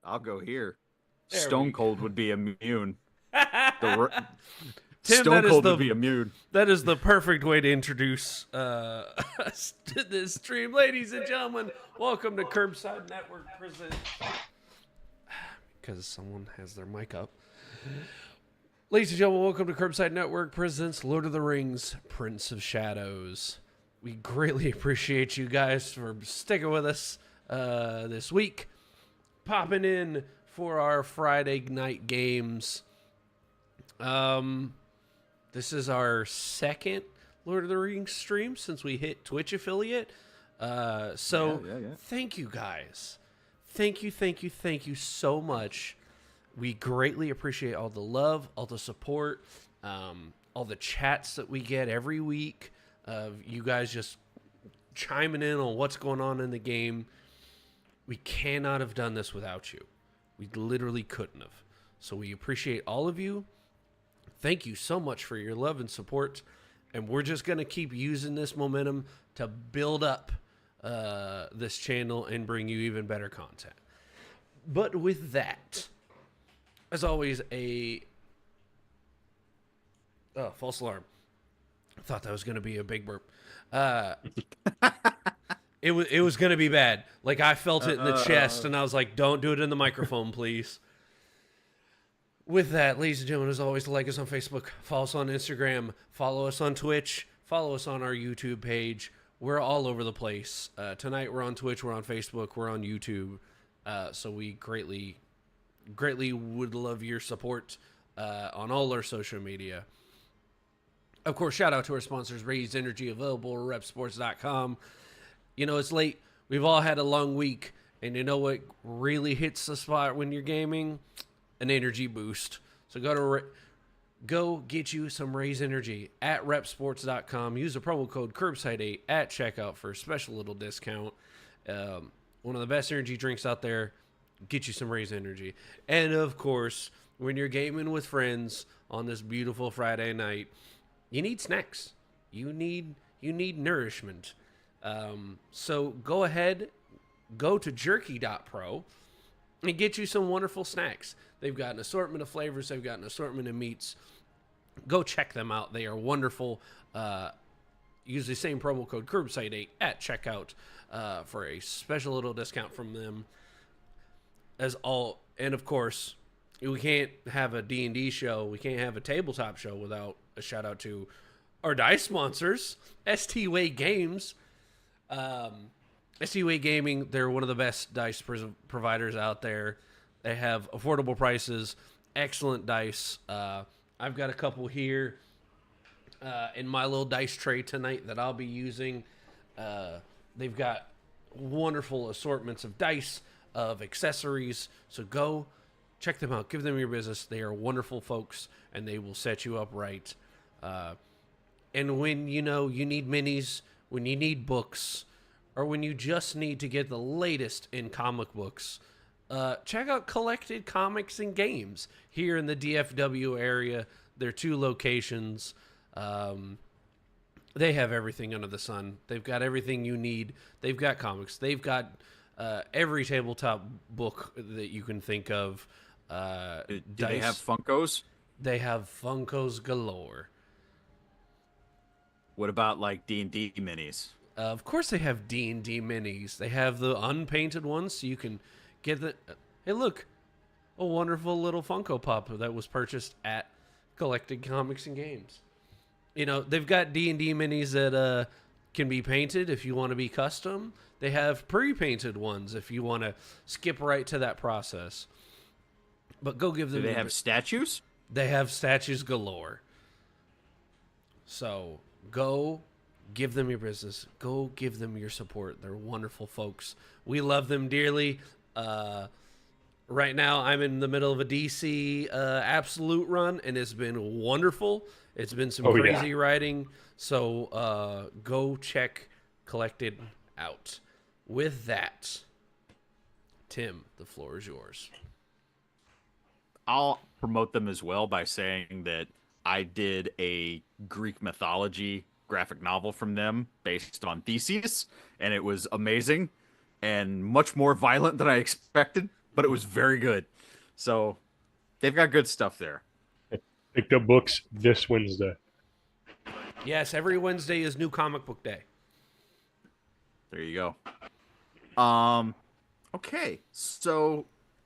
I'll go here. There we Stone go. Cold would be immune. Tim, Stone Cold would be immune. that is the perfect way to introduce us to this stream, ladies and gentlemen. Welcome to Curbside Network Present. Because someone has their mic up. Ladies and gentlemen, welcome to Curbside Network Presents Lord of the Rings, Prince of Shadows. We greatly appreciate you guys for sticking with us this week, popping in for our Friday night games. This is our second Lord of the Rings stream since we hit Twitch affiliate. Thank you guys. Thank you so much. We greatly appreciate all the love, all the support, all the chats that we get every week of you guys just chiming in on what's going on in the game. We cannot have done this without you. We literally couldn't have. So we appreciate all of you. Thank you so much for your love and support. And we're just going to keep using this momentum to build up this channel and bring you even better content. But with that, as always, false alarm. I thought that was going to be a big burp. It was going to be bad. Like, I felt it in the chest, and I was like, don't do it in the microphone, please. With that, ladies and gentlemen, as always, like us on Facebook, follow us on Instagram, follow us on Twitch, follow us on our YouTube page. We're all over the place. Tonight, we're on Twitch, we're on Facebook, we're on YouTube. So we greatly would love your support on all our social media. Of course, shout out to our sponsors, Raise Energy, available at repsports.com. You know, it's late. We've all had a long week. And you know what really hits the spot when you're gaming? An energy boost. So go get you some Raise Energy at repsports.com. Use the promo code Kirbside8 at checkout for a special little discount. One of the best energy drinks out there. Get you some Raise Energy. And of course, when you're gaming with friends on this beautiful Friday night, you need snacks. You need nourishment. So go ahead, go to jerky.pro and get you some wonderful snacks. They've got an assortment of flavors. They've got an assortment of meats. Go check them out. They are wonderful. Use the same promo code Kirbside8 at checkout for a special little discount from them. And of course, we can't have a D&D show. We can't have a tabletop show without a shout out to our dice sponsors, ST Way Games. ST Way Gaming, they're one of the best dice providers out there. They have affordable prices, excellent dice. I've got a couple here in my little dice tray tonight that I'll be using. They've got wonderful assortments of dice, of accessories. So go check them out. Give them your business. They are wonderful folks, and they will set you up right. And when you need minis, when you need books, or when you just need to get the latest in comic books, check out Collected Comics and Games here in the DFW area. There are 2 locations. They have everything under the sun. They've got everything you need. They've got comics. They've got every tabletop book that you can think of. Do they have Funkos? They have Funkos galore. What about like D&D minis? Of course they have D&D minis. They have the unpainted ones, so you can get the... Hey, look. A wonderful little Funko Pop that was purchased at Collected Comics and Games. You know, they've got D&D minis that can be painted if you want to be custom. They have pre-painted ones if you want to skip right to that process. But go give them... Do they have statues? They have statues galore. So, go... give them your business. Go give them your support. They're wonderful folks. We love them dearly. Right now, I'm in the middle of a DC Absolute run, and it's been wonderful. It's been some crazy writing. So go check Collected out. With that, Tim, the floor is yours. I'll promote them as well by saying that I did a Greek mythology graphic novel from them based on Theseus, and it was amazing and much more violent than I expected. but it was very good. So they've got good stuff there. Picked up books this Wednesday. Yes, every Wednesday is New Comic Book Day. There you go. Okay, so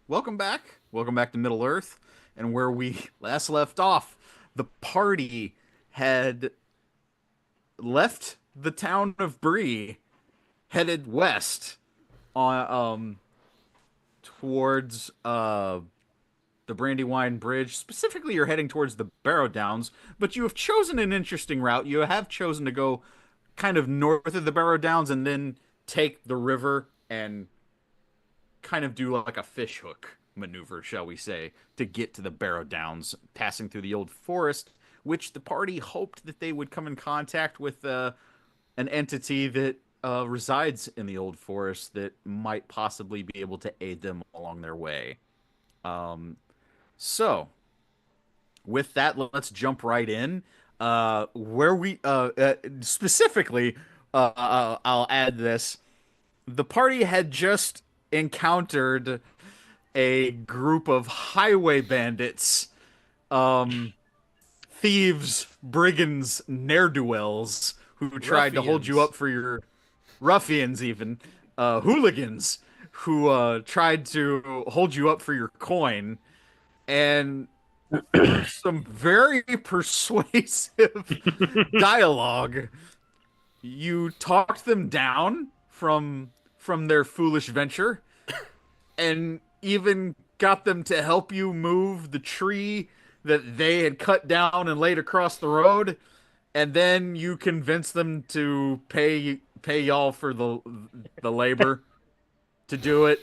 welcome back. Welcome back to Middle Earth. And where we last left off, the party had left the town of Bree, headed west on towards the Brandywine Bridge. Specifically, you're heading towards the Barrow Downs, but you have chosen an interesting route. You have chosen to go kind of north of the Barrow Downs and then take the river and kind of do like a fish hook maneuver, shall we say, to get to the Barrow Downs, passing through the old forest, which the party hoped that they would come in contact with an entity that resides in the old forest that might possibly be able to aid them along their way. So, with that, let's jump right in. Where we specifically, I'll add this: the party had just encountered a group of highway bandits, thieves, brigands, ne'er-do-wells who tried to hold you Ruffians. up for your ruffians, even hooligans who tried to hold you up for your coin, and through some very persuasive dialogue, you talked them down from their foolish venture, and even got them to help you move the tree that they had cut down and laid across the road, and then you convinced them to pay y'all for the labor to do it,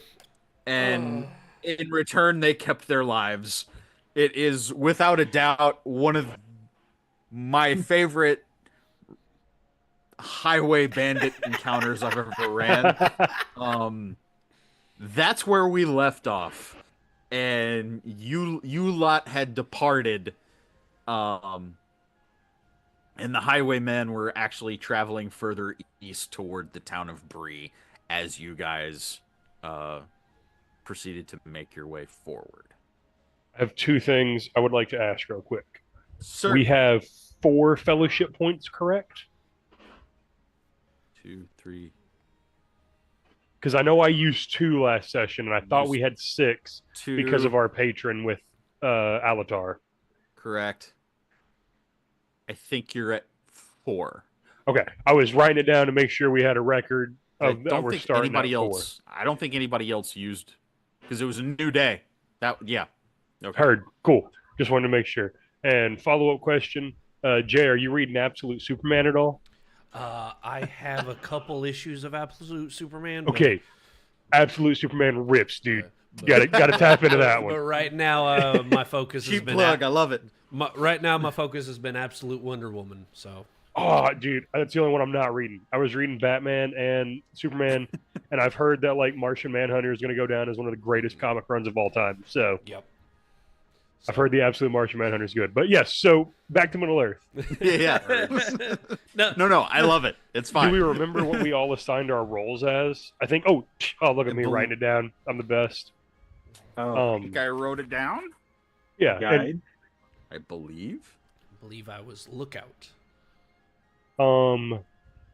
and in return they kept their lives. It is without a doubt one of my favorite highway bandit encounters I've ever ran. That's where we left off, and you lot had departed, um, and the highwaymen were actually traveling further east toward the town of Bree as you guys proceeded to make your way forward. I have two things I would like to ask real quick. We Certainly. have 4 fellowship points, correct? 2, 3. Because I know I used 2 last session, and I thought Used we had 6 because 2. of our patron with LOTR. Correct. I think you're at 4. Okay, I was writing it down to make sure we had a record I of that don't we're think starting anybody at 4. else. I don't think anybody else used because it was a new day. That yeah. Okay. Heard. Cool. Just wanted to make sure. And follow-up question, Jay, are you reading Absolute Superman at all? I have a couple issues of Absolute Superman. But, Okay, Absolute Superman rips, dude. Got to tap into that but one. right now, my focus has Cheap been plug. I love it. right now my focus has been Absolute Wonder Woman. So Oh, dude, that's the only one I'm not reading. I was reading Batman and Superman, and I've heard that like Martian Manhunter is going to go down as one of the greatest comic runs of all time. So yep. I've heard the Absolute Martian Manhunter is good. But yes, so back to Middle Earth. Yeah. No. I love it. It's fine. Do we remember what we all assigned our roles as? I think. Oh, look at me writing it down. I'm the best. I think I wrote it down. Yeah, Guide. I believe. I believe I was Lookout.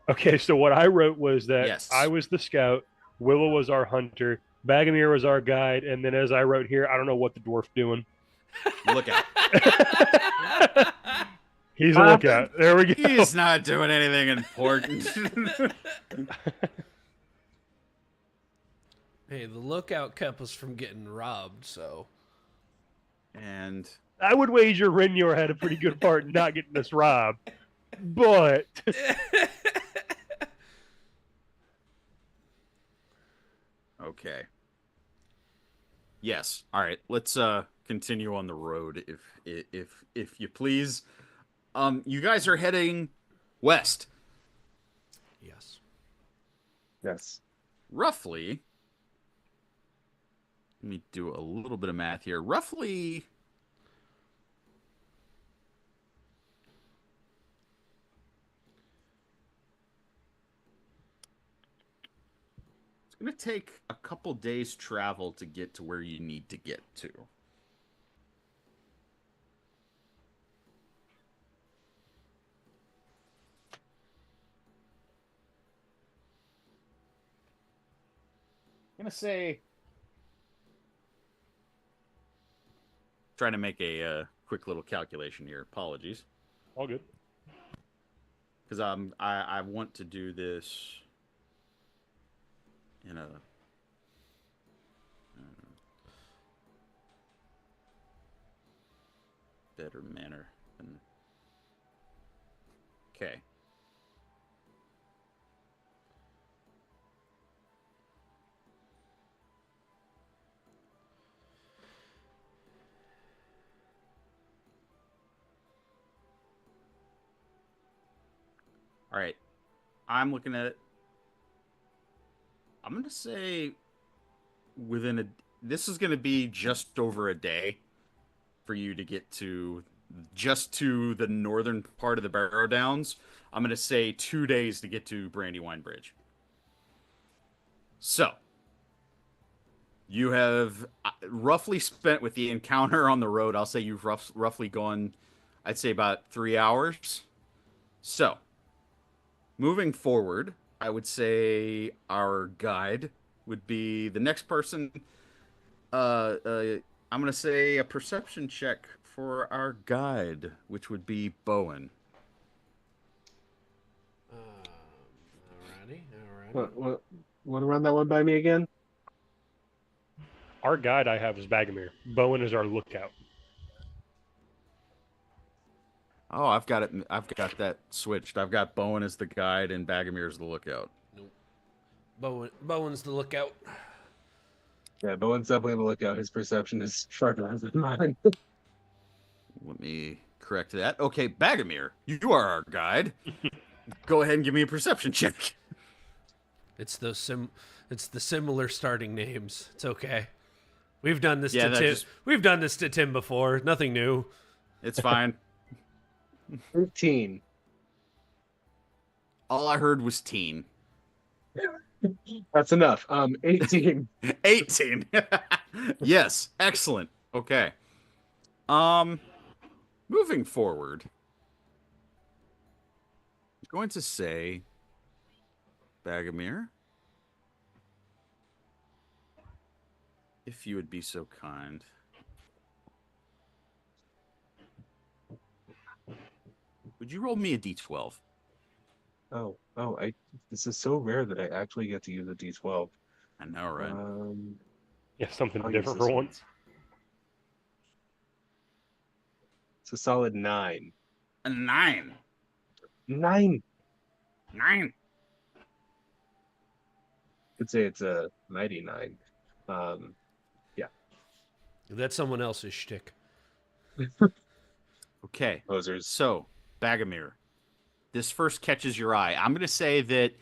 Okay, so what I wrote was that Yes. I was the scout, Willow was our hunter, Bagomir was our guide, and then as I wrote here, I don't know what the dwarf doing. Look out. He's a lookout. There we go. He's not doing anything important. Hey, the Lookout kept us from getting robbed. So And I would wager Renyor had a pretty good part in not getting us robbed. But okay. Yes. All right. Let's continue on the road if you please. You guys are heading west. yes. Yes. Roughly. Let me do a little bit of math here. Roughly gonna take a couple days travel to get to where you need to get to. I'm gonna say, trying to make a quick little calculation here. Apologies, All good. because I want to do this in a better manner than. Okay. All right. I'm looking at it. I'm going to say within a. This is going to be just over a day for you to get to just to the northern part of the Barrow Downs. I'm going to say 2 days to get to Brandywine Bridge. So, you have roughly spent with the encounter on the road. I'll say you've roughly gone, I'd say about 3 hours. So, moving forward, I would say our guide would be the next person. I'm going to say a perception check for our guide, which would be Bowen. Alrighty. Want to run that one by me again? Our guide I have is Bagomir. Bowen is our lookout. Oh, I've got it. I've got that switched. I've got Bowen as the guide and Bagomir as the lookout. Nope. Bowen's the lookout. Yeah, Bowen's definitely the lookout. His perception is sharper than mine. Let me correct that. Okay, Bagomir, you are our guide. Go ahead and give me a perception check. It's the similar starting names. It's okay. We've done this Yeah, to that Tim. just- We've done this to Tim before. Nothing new. It's fine. 13. All I heard was teen. That's enough. 18. 18. Yes, excellent. Okay. Moving forward, I'm going to say, Bagomir, if you would be so kind. Would you roll me a d12? This is so rare that I actually get to use a D12. I know, right? Yeah, something I'll use different this for one. once. It's a solid 9. A 9. 9. 9. Could say it's a mighty 9. That's someone else's shtick. Okay. Posers. So, Bagomir, this first catches your eye. I'm going to say that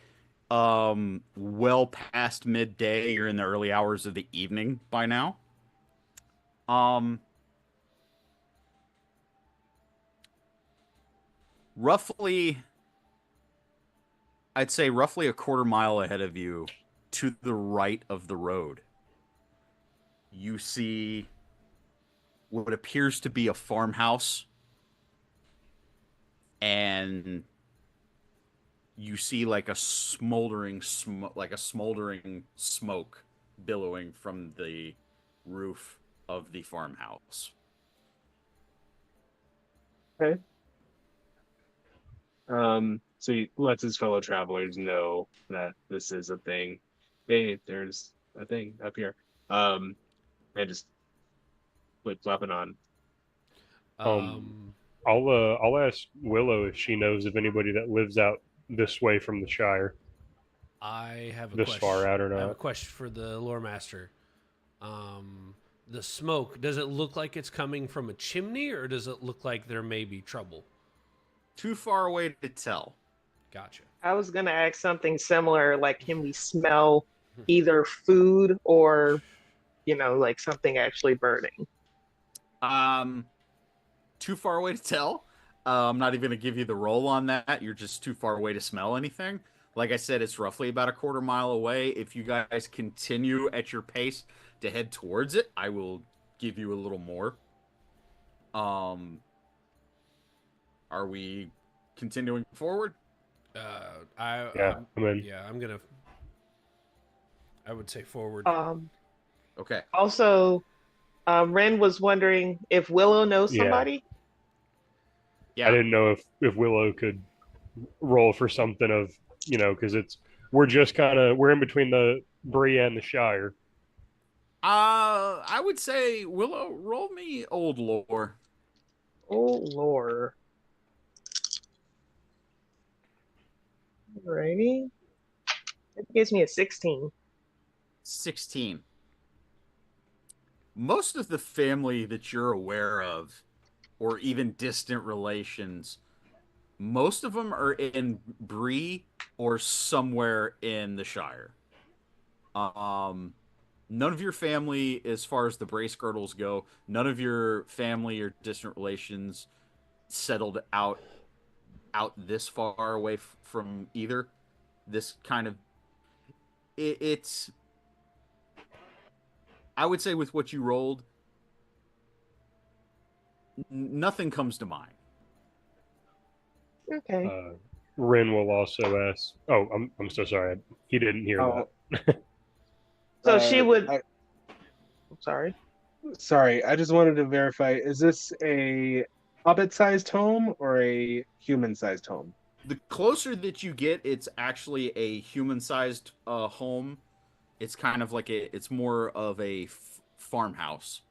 well past midday, you're in the early hours of the evening by now. Roughly, I'd say roughly a quarter mile ahead of you, to the right of the road, you see what appears to be a farmhouse, and you see like a smoldering smoke billowing from the roof of the farmhouse. Okay. So he lets his fellow travelers know that this is a thing. Hey, there's a thing up here. And just flip-flopping on. I'll ask Willow if she knows of anybody that lives out this way from the Shire. I have a This question. far out or I have a not? question for the lore master. The smoke, does it look like it's coming from a chimney, or does it look like there may be trouble? Too far away to tell. Gotcha. I was gonna ask something similar, like can we smell either food or, like something actually burning? Too far away to tell. I'm not even going to give you the roll on that. You're just too far away to smell anything. Like I said, it's roughly about a quarter mile away. If you guys continue at your pace to head towards it, I will give you a little more. Um, are we continuing forward? Yeah, I mean, Yeah, I would say forward. Um, Okay. Also, Ren was wondering if Willow knows yeah. somebody. I Yeah. didn't know if Willow could roll for something of, because we're just kind of we're in between the Bree and the Shire. I would say Willow, roll me old lore. Oh, Lord. Alrighty. It gives me a 16. 16. Most of the family that you're aware of, or even distant relations, most of them are in Bree or somewhere in the Shire. Um, None of your family, as far as the brace girdles go, none of your family or distant relations settled out this far away from either. This kind of it's I would say with what you rolled, nothing comes to mind. Okay. Uh, Ren will also ask. Oh, I'm so sorry. He didn't hear Oh, that. So she would. I I'm sorry. sorry. I just wanted to verify: is this a hobbit-sized home or a human-sized home? The closer that you get, it's actually a human-sized home. It's kind of like it's more of a farmhouse.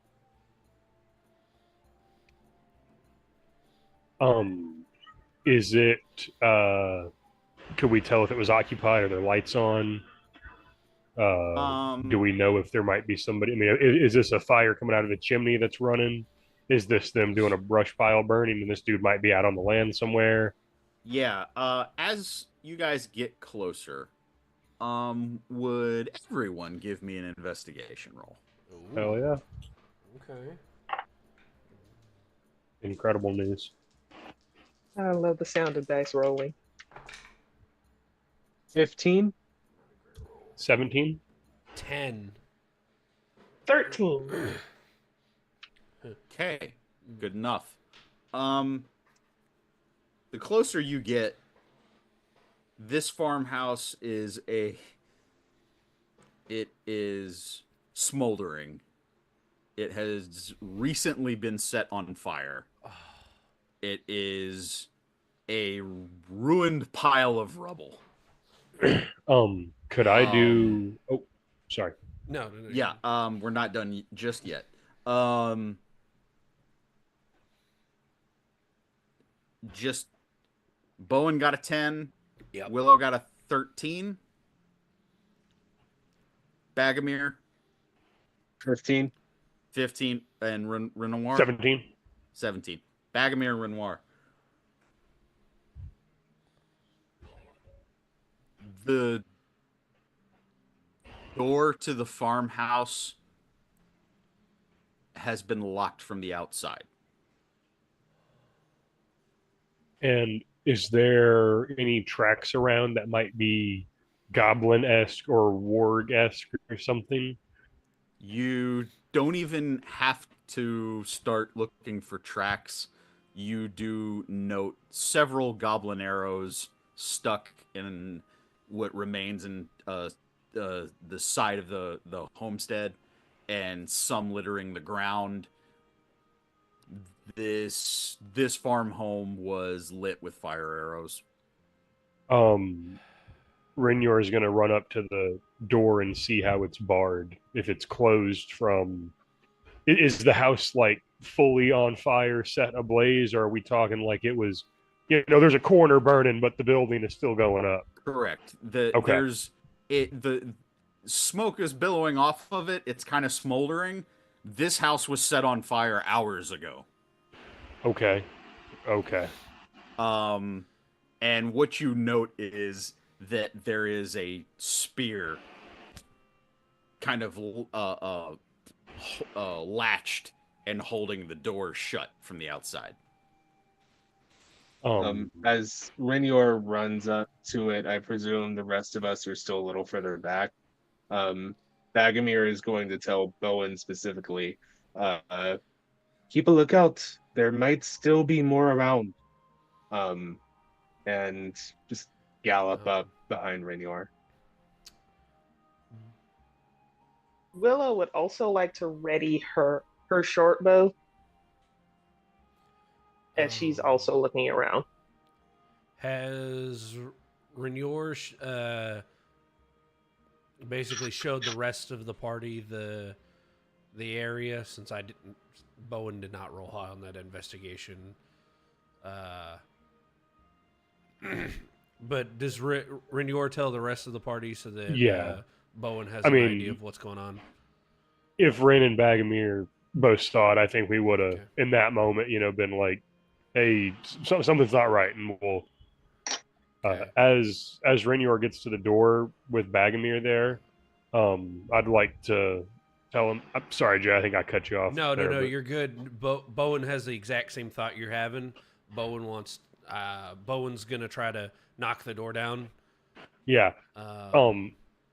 Um, is it? Could we tell if it was occupied? Are there lights on? Do Um, we know if there might be somebody? I mean, is this a fire coming out of the chimney that's running? Is this them doing a brush pile burning, and this dude might be out on the land somewhere? yeah. As you guys get closer, would everyone give me an investigation roll? Hell yeah! Okay. Incredible news. I love the sound of dice rolling. 15. 17. 10. 13. Okay, good enough. Um, the closer you get, this farmhouse it is smoldering. It has recently been set on fire. It is a ruined pile of rubble. Could I do? Oh, sorry. No. Yeah, we're not done just yet. Um, just Bowen got a 10. Yep. Willow got a 13. Bagomir 15. 15, and Renoir 17. 17. Bagomir and Renoir. The door to the farmhouse has been locked from the outside. And is there any tracks around that might be goblin-esque or warg-esque or something? You don't even have to start looking for tracks. You do note several goblin arrows stuck in what remains in the side of the homestead, and some littering the ground. This farm home was lit with fire arrows. Um, Renyor is going to run up to the door and see how it's barred. If it's closed from, is the house like fully on fire, set ablaze, or are we talking like it was, there's a corner burning, but the building is still going up? Correct. Okay. The smoke is billowing off of it. It's kind of smoldering. This house was set on fire hours ago. Okay. Okay. And what you note is that there is a spear kind of latched and holding the door shut from the outside. As Renior runs up to it, I presume the rest of us are still a little further back. Bagomir is going to tell Bowen specifically, uh, keep a lookout. There might still be more around. Um, and just gallop up behind Renior. Willow would also like to ready her short bow as she's also looking around. Has Renior basically showed the rest of the party the area, since Bowen did not roll high on that investigation. But does Renior tell the rest of the party so that Bowen has an idea of what's going on? If Ren and Bagomir both saw it, I think we would have, in that moment, been like, hey, something's not right. And we'll, as Renior gets to the door with Bagomir there, I'd like to tell him, I'm sorry, Jay, I think I cut you off. No, you're good. Bowen has the exact same thought you're having. Bowen's going to try to knock the door down. Yeah.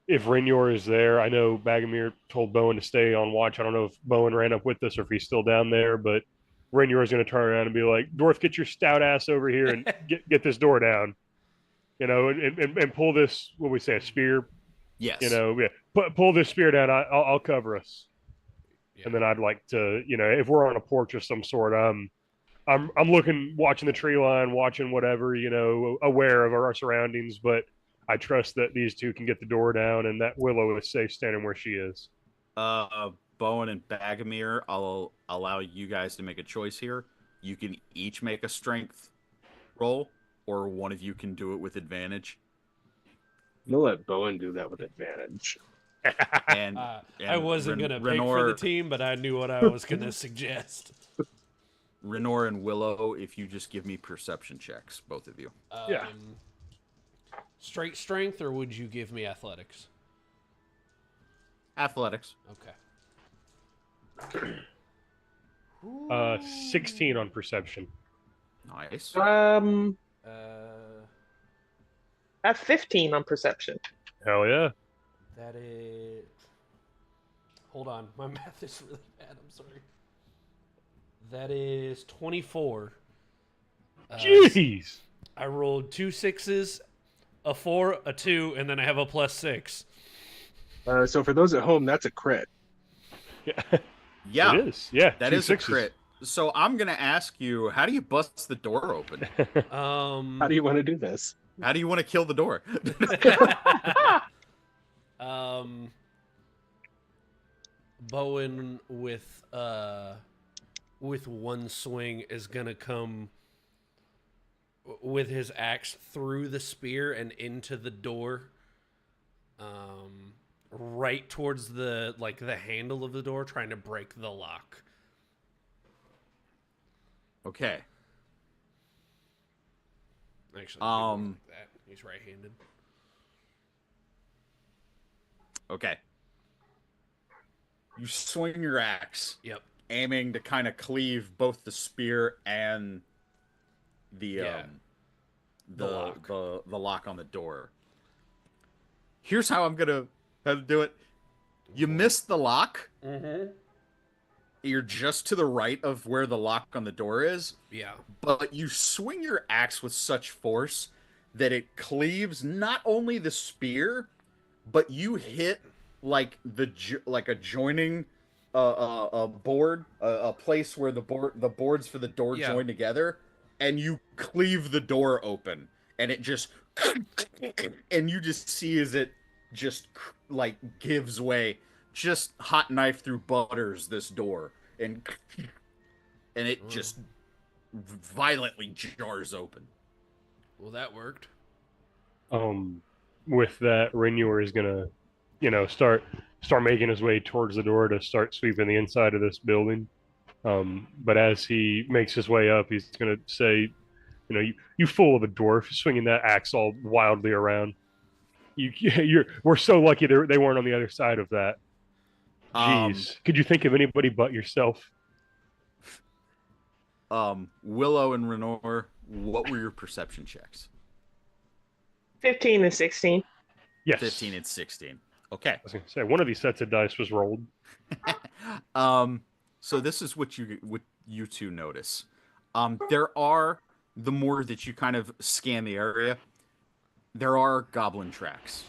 If Renior is there, I know Bagomir told Bowen to stay on watch. I don't know if Bowen ran up with us or if he's still down there, but Renior is going to turn around and be like, Dwarf, get your stout ass over here and get this door down. And pull this, what we say, a spear? Yes. Pull this spear down. I'll cover us. Yeah. And then I'd like to, if we're on a porch of some sort, I'm looking, watching the tree line, watching whatever, aware of our surroundings, but I trust that these two can get the door down and that Willow is safe standing where she is. Bowen and Bagomir, I'll allow you guys to make a choice here. You can each make a strength roll, or one of you can do it with advantage. You'll let Bowen do that with advantage. And I wasn't going to pick for the team, but I knew what I was going to suggest. Renior and Willow, if you just give me perception checks, both of you. Straight strength, or would you give me athletics? Athletics. Okay. 16 on perception. Nice. At 15 on perception. Hell yeah. That is... Hold on. My math is really bad. I'm sorry. That is 24. Jeez. I rolled 2 6s, a 4, a 2, and then I have a +6. So for those at home, that's a crit. Yeah. It is. Yeah. That is sixes. A crit. So I'm going to ask you, how do you bust the door open? How do you want to do this? How do you want to kill the door? Bowen with one swing is gonna come with his axe through the spear and into the door, right towards the handle of the door, trying to break the lock. Okay. Actually, like that. He's right-handed. Okay. You swing your axe. Yep. Aiming to kind of cleave both the spear and the lock on the door. Here's how I'm gonna do it. You miss the lock. Mm-hmm. You're just to the right of where the lock on the door is. Yeah. But you swing your axe with such force that it cleaves not only the spear, but you hit like a joining a board, a place where the boards for the door join together, and you cleave the door open, and it just and you just see as it just gives way. Just hot knife through butters this door, and it just violently jars open. Well, that worked. With that, Renior is gonna, start making his way towards the door to start sweeping the inside of this building. But as he makes his way up, he's gonna say, you fool of a dwarf, swinging that axe all wildly around. We're so lucky they weren't on the other side of that. Jeez, could you think of anybody but yourself? Willow and Renior What were your perception checks? 15 and 16. Yes. 15 and 16. Okay. I was going to say, one of these sets of dice was rolled. So this is what you two notice. There are, the more that you kind of scan the area, there are goblin tracks.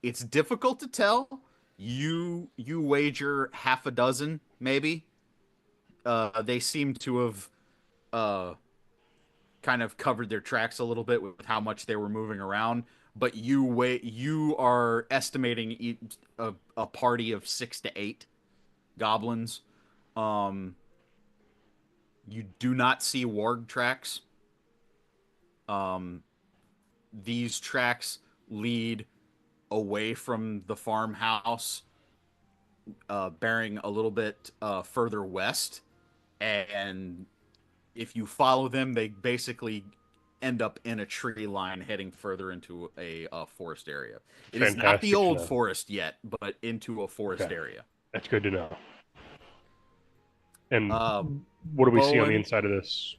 It's difficult to tell. You wager half a dozen, maybe. They seem to have kind of covered their tracks a little bit with how much they were moving around. But you are estimating a party of 6 to 8 goblins. You do not see warg tracks. These tracks lead away from the farmhouse, bearing a little bit further west. And if you follow them, they basically end up in a tree line heading further into a forest area. It is not the Fantastic to old know. forest yet, but into a forest Okay. area. That's good to know. And Uh, what do we see on the Bowen- inside of this?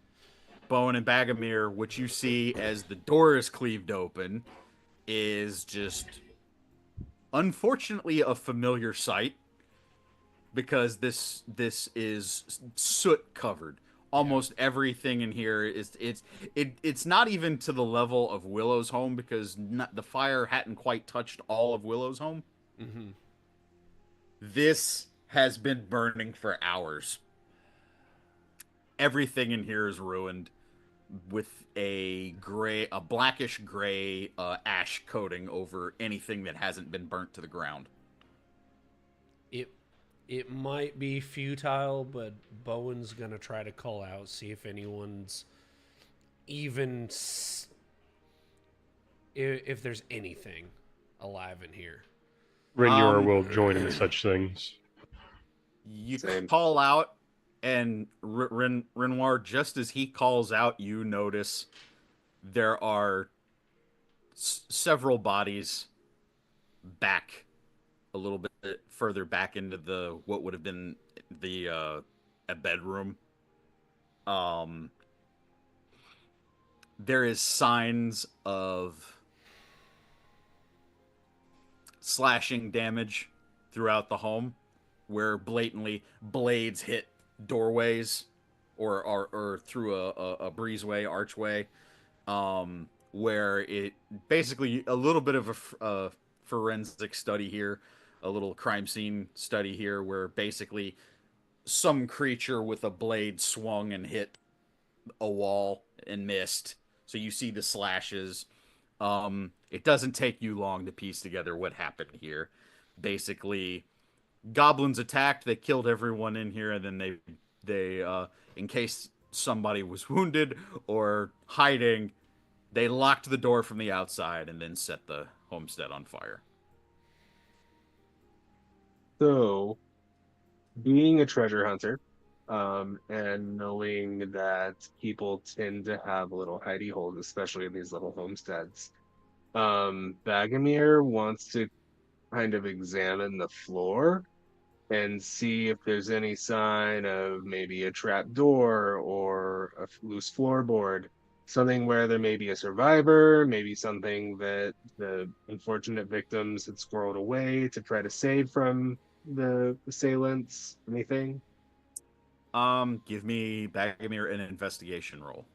Bowen and Bagomir, what you see as the door is cleaved open is just, unfortunately, a familiar sight, because this is soot covered. Almost everything in here it's not even to the level of Willow's home, because the fire hadn't quite touched all of Willow's home. Mm-hmm. This has been burning for hours. Everything in here is ruined, with a blackish gray ash coating over anything that hasn't been burnt to the ground. It might be futile, but Bowen's gonna try to call out, see if anyone's even if there's anything alive in here. Renure will join in such things. You Same. call out, and Renoir, just as he calls out, you notice there are several bodies back, a little bit further back into the what would have been the a bedroom. There is signs of slashing damage throughout the home, where blatantly blades hit doorways or through a breezeway, archway, where it basically a little bit of a forensic study here, a little crime scene study here, where basically some creature with a blade swung and hit a wall and missed. So you see the slashes. It doesn't take you long to piece together what happened here. Basically, goblins attacked. They killed everyone in here, and then they in case somebody was wounded or hiding, they locked the door from the outside and then set the homestead on fire. So, being a treasure hunter, and knowing that people tend to have little hidey holes, especially in these little homesteads, Bagomir wants to kind of examine the floor and see if there's any sign of maybe a trap door or a loose floorboard, something where there may be a survivor, maybe something that the unfortunate victims had squirreled away to try to save from the assailants. Anything? Give me Bagomir an investigation roll.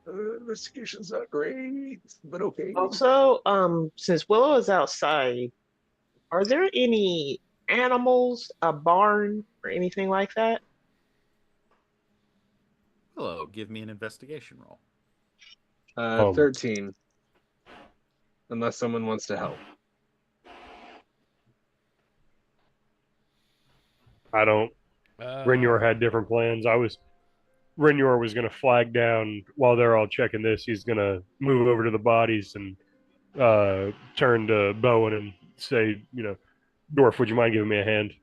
Investigation's not great, but okay. Also, since Willow is outside, are there any animals, a barn, or anything like that? Hello, give me an investigation roll. 13. Unless someone wants to help. I don't. Renure had different plans. Renure was going to flag down while they're all checking this. He's going to move over to the bodies and turn to Bowen and say, Dwarf, would you mind giving me a hand?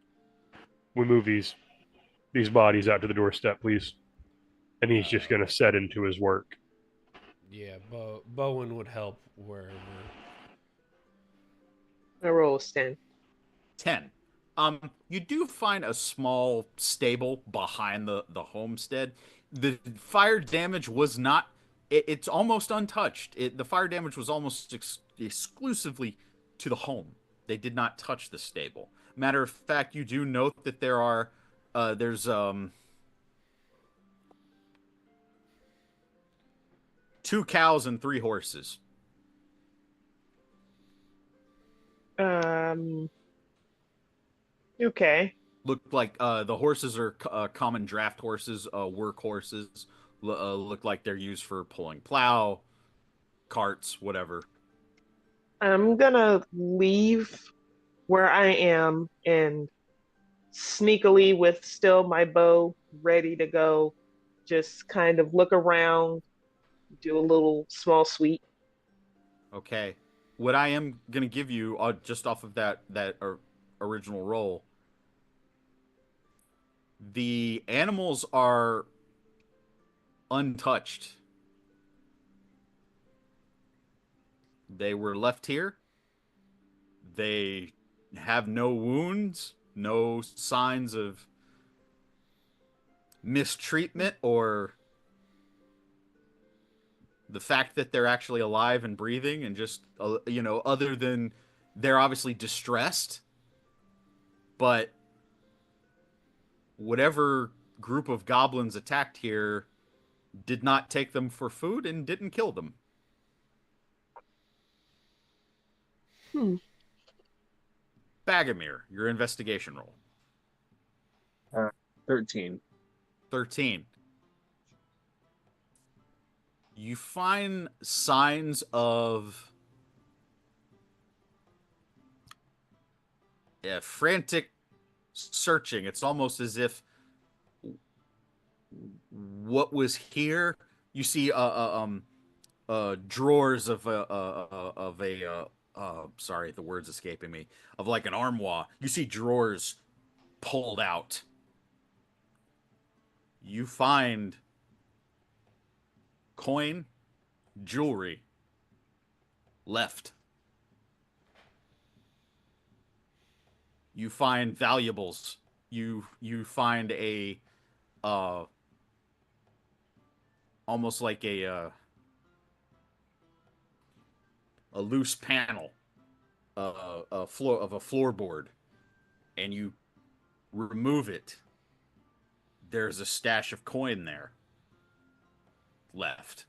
We move these bodies out to the doorstep, please. And he's just going to set into his work. Yeah, Bowen would help wherever. My roll is 10. 10. You do find a small stable behind the homestead. The fire damage was not. It's almost untouched. The fire damage was almost exclusively to the home. They did not touch the stable. Matter of fact, you do note that there's 2 cows and 3 horses. Okay. Look like the horses are common draft horses, work horses. Look like they're used for pulling plow, carts, whatever. I'm gonna leave where I am and sneakily, with still my bow ready to go, just kind of look around, do a little small sweep. Okay. What I am gonna give you, just off of that original roll, the animals are untouched. They were left here. They have no wounds, no signs of mistreatment or the fact that they're actually alive and breathing, and just other than they're obviously distressed, but whatever group of goblins attacked here did not take them for food and didn't kill them. Hmm. Bagomir, your investigation roll. 13. 13. You find signs of frantic searching. It's almost as if what was here. You see, drawers sorry, the word's escaping me. Of like an armoire. You see drawers pulled out. You find coin, jewelry left. You find valuables. You find a almost like a loose panel, a floorboard, and you remove it. There's a stash of coin there left.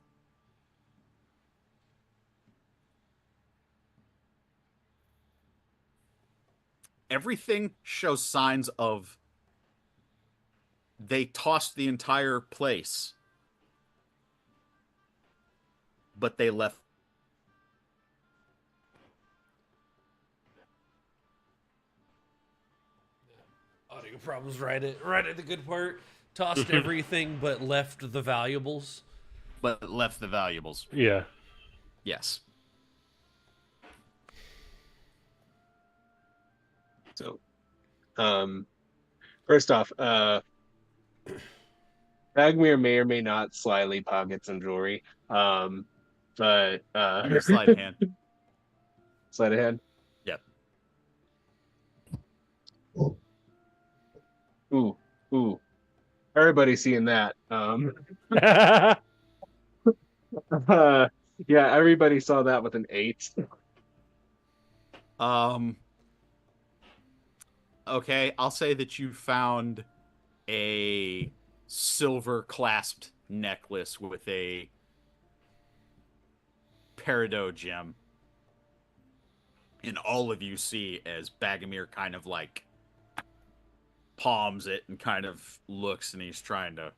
Everything shows signs of they tossed the entire place, but they left. Audio problems right at the good part. Tossed everything but left the valuables. But left the valuables. Yeah. Yes. So, first off, Bagmere may or may not slyly pocket some jewelry. But Your sleight of hand. sleight of hand. Yep. Ooh. Everybody's seeing that. Yeah, everybody saw that with an 8. Okay, I'll say that you found a silver clasped necklace with a peridot gem. And all of you see as Bagomir kind of like palms it and kind of looks, and he's trying to.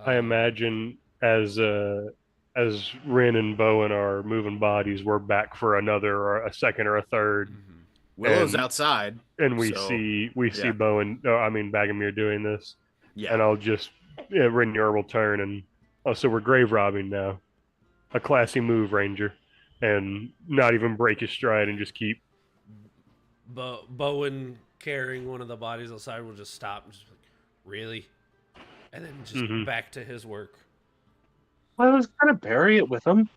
I imagine as Rin and Bowen are moving bodies, we're back for another or a second or a third. Willow's And- outside, And we So, see yeah. Bowen, Bagomir doing this, yeah. and I'll just Rinyor will turn and so we're grave robbing now, a classy move, Ranger, and not even break his stride and just keep. Bowen carrying one of the bodies outside will just stop and just like, really, and then just back to his work. I was gonna bury it with him.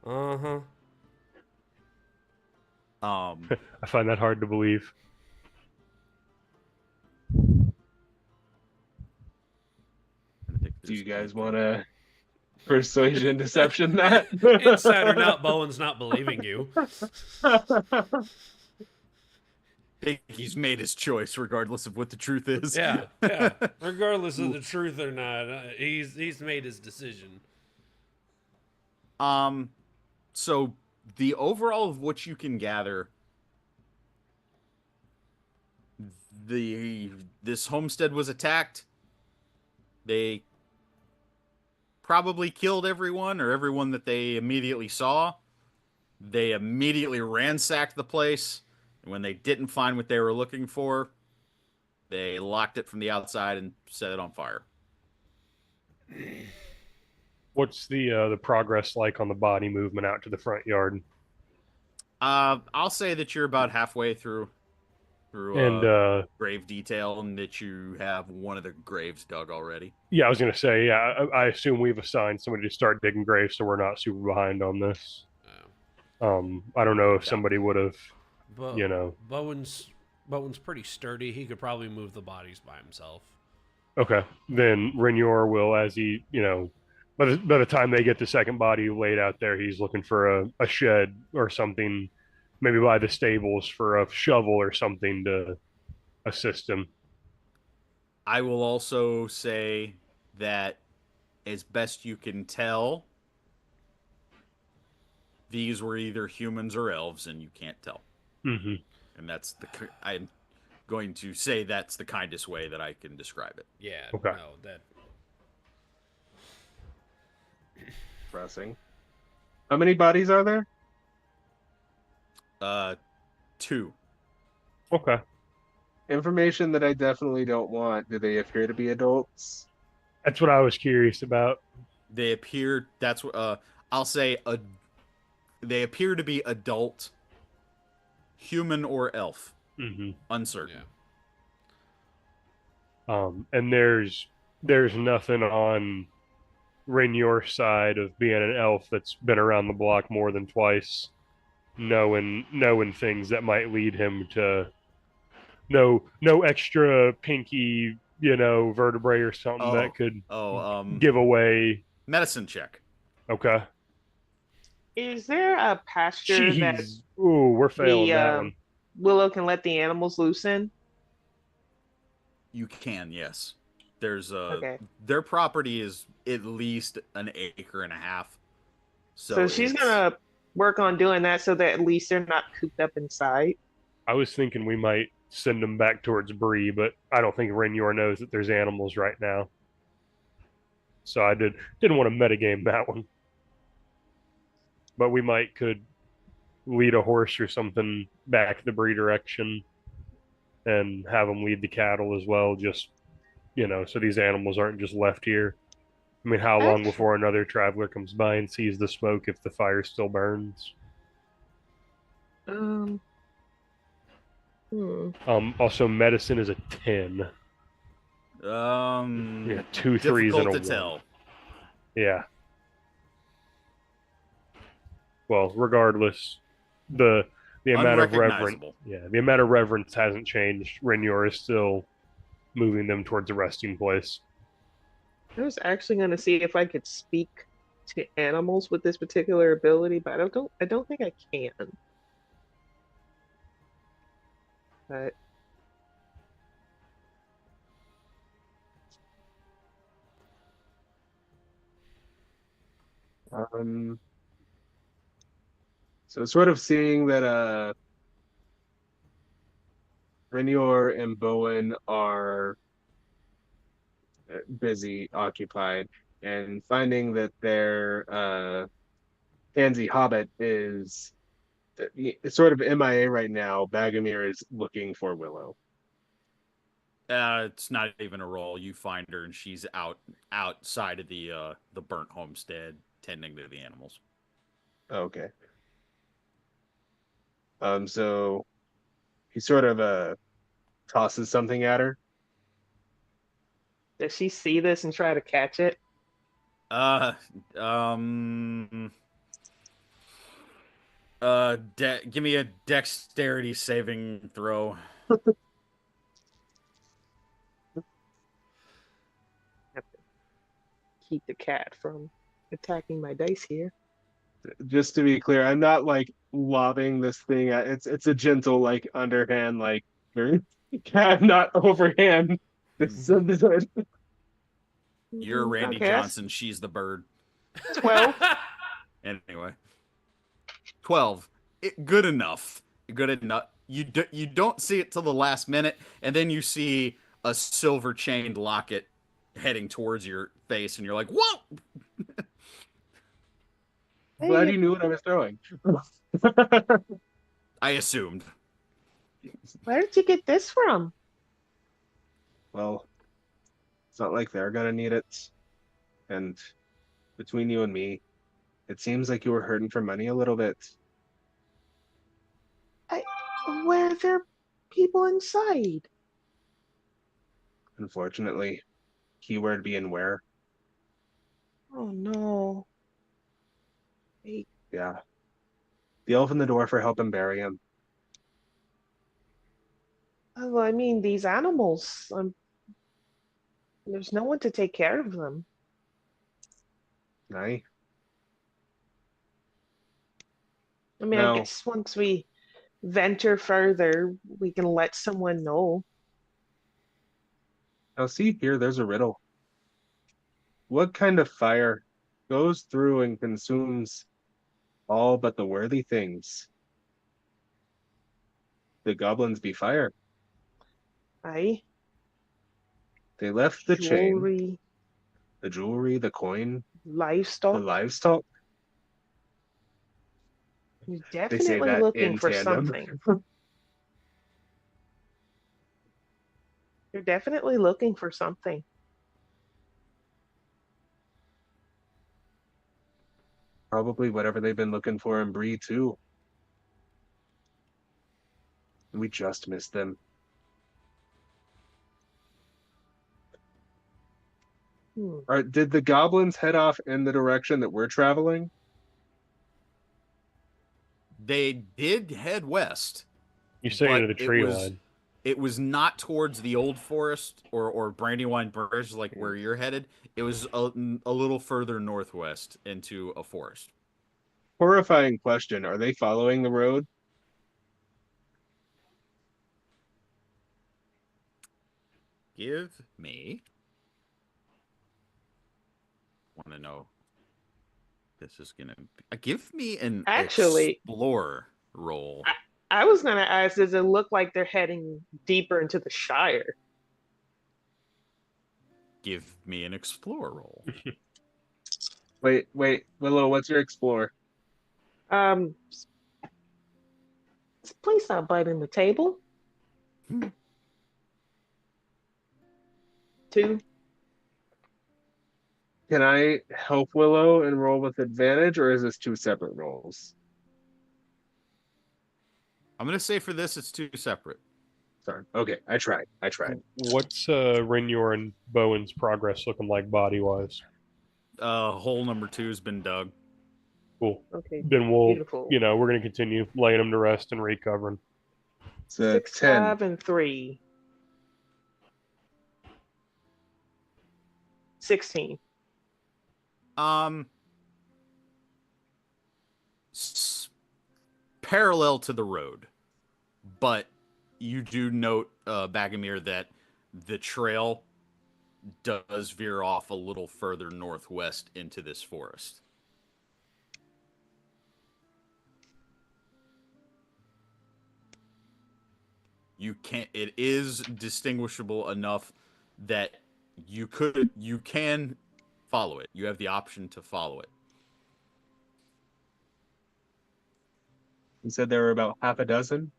Uh-huh. I find that hard to believe. Do you guys want to persuasion deception that? Inside or not, Bowen's not believing you. He's made his choice, regardless of what the truth is. Yeah, yeah. Regardless of the truth or not, he's made his decision. So the overall of what you can gather, this homestead was attacked. They probably killed everyone, or everyone that they immediately saw. They immediately ransacked the place, and when they didn't find what they were looking for, they locked it from the outside and set it on fire. What's the progress like on the body movement out to the front yard? I'll say that you're about halfway through And grave detail, and that you have one of the graves dug already. yeah, I was gonna say, yeah, I assume we've assigned somebody to start digging graves, so we're not super behind on this. I don't know if somebody would have, But you know. Bowen's pretty sturdy. He could probably move the bodies by himself. Okay, then Renior will, as he, by the time they get the second body laid out there, he's looking for a shed or something, maybe by the stables for a shovel or something to assist him. I will also say that, as best you can tell, these were either humans or elves, and you can't tell. Mm-hmm. And I'm going to say that's the kindest way that I can describe it. Yeah. Okay. No, that. Pressing. How many bodies are there? 2. Okay. Information that I definitely don't want. Do they appear to be adults? That's what I was curious about. They appear. That's what. I'll say. They appear to be adult, human or elf. Mm-hmm. Uncertain. Yeah. And there's nothing on Renior's side of being an elf that's been around the block more than twice, knowing things that might lead him to no extra pinky, vertebrae or something that could give away. Medicine check. Okay. Is there a pasture that Jeez. Ooh, we're failing that one. Willow can let the animals loose in? You can, yes. There's Okay. Their property is at least an acre and a half. So she's gonna work on doing that so that at least they're not cooped up inside. I was thinking we might send them back towards Bree, but I don't think Renior knows that there's animals right now. So I didn't want to metagame that one. But we could lead a horse or something back the Bree direction and have them lead the cattle as well, just, so these animals aren't just left here. I mean, how long before another traveler comes by and sees the smoke if the fire still burns? Also, medicine is a 10. Yeah, 2 3s and a 1. Difficult to tell. Yeah. Well, regardless, the amount of the amount of reverence hasn't changed. Renior is still moving them towards a resting place. I was actually going to see if I could speak to animals with this particular ability, but I don't think I can. But So sort of seeing that Renior and Bowen are busy, occupied, and finding that their pansy hobbit is sort of MIA right now, Bagomir is looking for Willow. It's not even a roll. You find her, and she's outside of the burnt homestead, tending to the animals. Okay. So he sort of tosses something at her. does she see this and try to catch it? Give me a dexterity saving throw. keep the cat from attacking my dice here. Just to be clear, I'm not like lobbing this thing at it's a gentle, like underhand, like cat, not overhand. This is good. You're Randy Okay, that's Johnson. She's the bird. 12. Anyway, 12. Good enough. Good enough. You don't see it till the last minute, and then you see a silver chained locket heading towards your face, and you're like, "Whoa!" Glad Hey, you knew what I was throwing. I assumed. where did you get this from? Well, it's not like they're gonna need it. And between you and me, it seems like you were hurting for money a little bit. I, where are there people inside? Unfortunately, keyword being where. Oh no. Hey, Yeah. The elf in the door for helping bury him. well, I mean, these animals, there's no one to take care of them. Aye. I mean, I Now, guess once we venture further, we can let someone know. now see here, there's a riddle. What kind of fire goes through and consumes all but the worthy things? The goblins be fire. Aye, They left the chain, jewelry, the jewelry, the coin, the livestock. livestock. You're They say definitely that looking in for tandem. something. You're definitely looking for something. Probably whatever they've been looking for in Bree too. We just missed them. Hmm. All right, did the goblins head off in the direction that we're traveling? They did head west, You say into but the tree line. it was not towards the old forest or Brandywine Bridge like where you're headed. It was a little further northwest into a forest. Horrifying question. Are they following the road? Give me. Want to know? This is gonna give me an Actually, explore roll. I was gonna ask, does it look like they're heading deeper into the Shire? Give me an explore roll. Wait, Willow, what's your explore? Um, please stop biting the table. 2. Can I help Willow and roll with advantage, or is this two separate rolls? I'm gonna say for this, it's two separate. Sorry. Okay, I tried. What's Renyor and Bowen's progress looking like body wise? Hole number 2 has been dug. Cool. Okay, Then we'll, beautiful. we're going to continue laying them to rest and recovering. It's a 6, 10. 5, and 3. 16. Um, parallel to the road, but you do note, Bagomir, that the trail does veer off a little further northwest into this forest. You can't. It is distinguishable enough that you can follow it. You have the option to follow it. You said there were about half a dozen.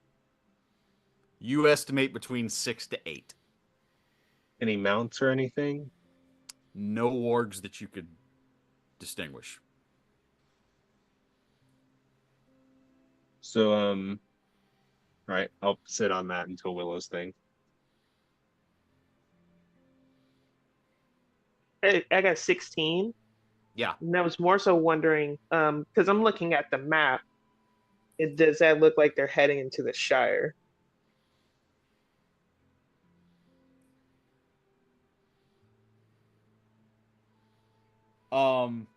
You estimate between 6 to 8. Any mounts or anything? No wargs that you could distinguish. So, all right, I'll sit on that until Willow's thing. I got 16. Yeah. And I was more so wondering, because I'm looking at the map. Does that look like they're heading into the Shire? Um,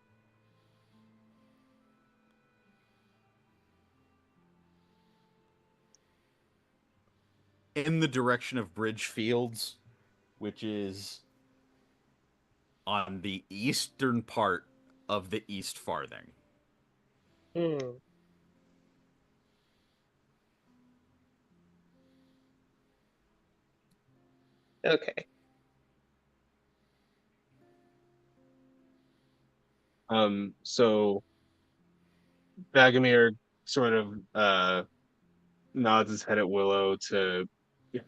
in the direction of Bridge Fields, which is on the eastern part of the East Farthing. Hmm. Okay. So Bagomir sort of nods his head at Willow to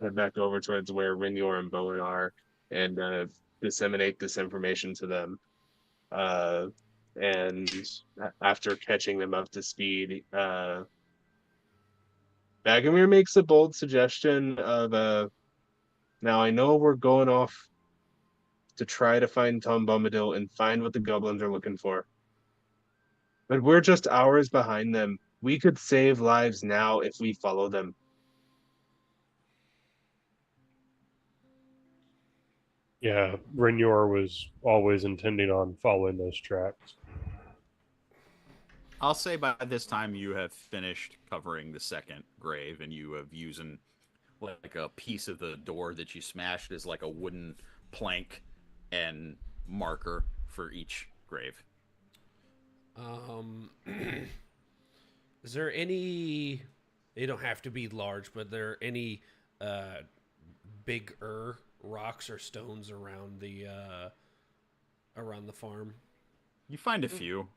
head back over towards where Rinyor and Bowen are and disseminate this information to them. Uh, and after catching them up to speed, Bagomir makes a bold suggestion of now I know we're going off to try to find Tom Bombadil and find what the goblins are looking for. But we're just hours behind them. We could save lives now if we follow them. Yeah, Renyor was always intending on following those tracks. I'll say by this time you have finished covering the second grave, and you have using like a piece of the door that you smashed as like a wooden plank and marker for each grave. Is there any? They don't have to be large, but there any bigger rocks or stones around the farm? You find a few.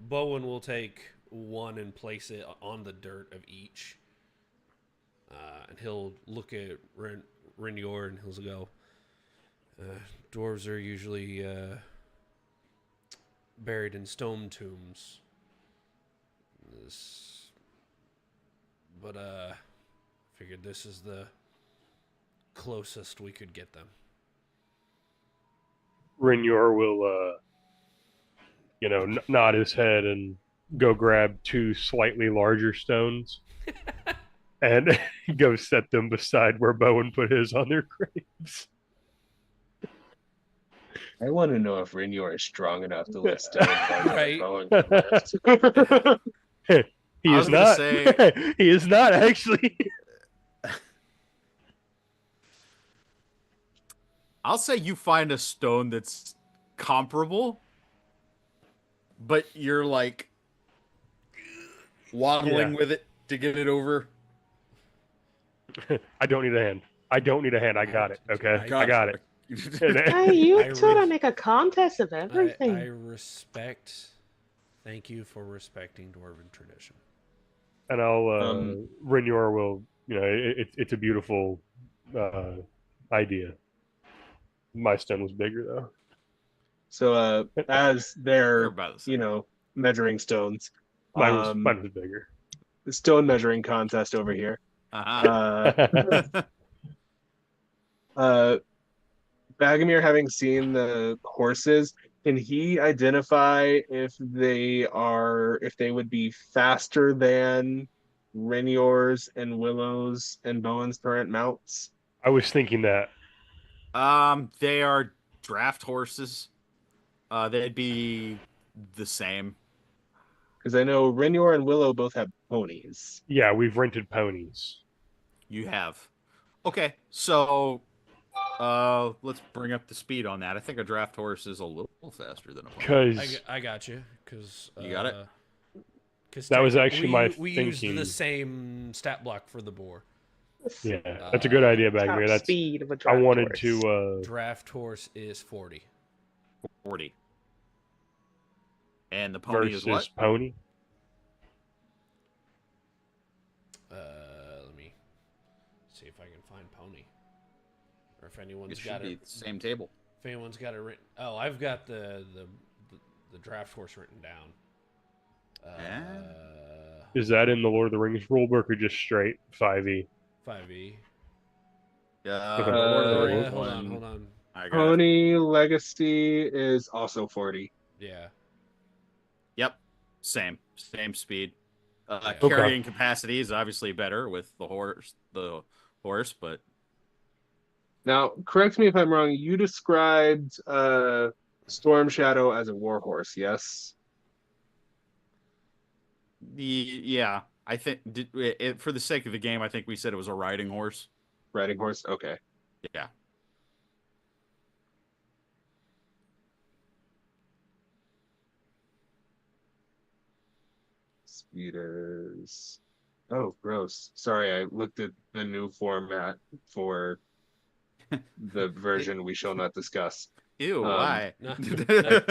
Bowen will take one and place it on the dirt of each, and he'll look at Renyor and he'll go. Dwarves are usually buried in stone tombs. But figured this is the closest we could get them. Renyor will, nod his head and go grab two slightly larger stones and go set them beside where Bowen put his on their graves. I want to know if Rinyor is strong enough to lift stone. Right. He is not. He is not actually. I'll say you find a stone that's comparable, but you're like waddling with it to get it over. I don't need a hand. I got it. Okay, I got it. Hey, you two to make a contest of everything. I respect. Thank you for respecting dwarven tradition. And I'll Renyor will. It's a beautiful idea. My stone was bigger though. So as they're about the same. measuring stones, Mine was bigger. the stone measuring contest over here. Uh-huh. Bagomir, having seen the horses, can he identify if they would be faster than Renyor's and Willow's and Bowen's current mounts? I was thinking that. They are draft horses. They'd be the same. Because I know Renyor and Willow both have ponies. Yeah, we've rented ponies. You have. Okay, so let's bring up the speed on that. I think a draft horse is a little faster than a pony. Because I got you. Because you got it. Because that was actually my we thinking. used the same stat block for the boar. Yeah, that's a good idea, Bagomir. That's speed of a draft I wanted horse. to. Draft horse is 40. 40. And the pony is what? Versus pony. Let me see if I can find pony, or if anyone's It should got be it. the same table. If anyone's got it written. Oh, I've got the draft horse written down. Is that in the Lord of the Rings rulebook or just straight 5e? 5e. Yeah. Lord of the Rings Hold on. I got it. Pony Legacy is also 40. Yeah. Yep. Same speed. Yeah. Carrying capacity is obviously better with the horse, but Now, correct me if I'm wrong. You described Storm Shadow as a warhorse, yes. Yeah, I think for the sake of the game, I think we said it was a riding horse. Riding horse, okay. Yeah. Speeders. Oh, gross. Sorry, I looked at the new format for the version we shall not discuss. Ew, Um, why? No, I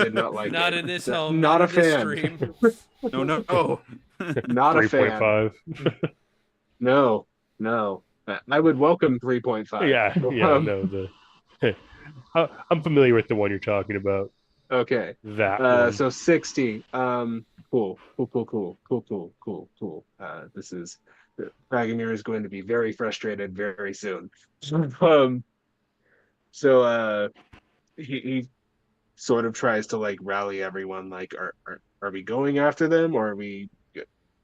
did not like not it. in this home, Not not a in this fan. stream. No, no. Not a fan. 3.5. No, no. I would welcome 3.5. Yeah, yeah, no, I'm familiar with the one you're talking about. Okay. That one. So 60. Cool. Cool, cool, cool, cool, cool, cool, cool. This is Dragomir is going to be very frustrated very soon. Um, so he sort of tries to like rally everyone, like, are we going after them or are we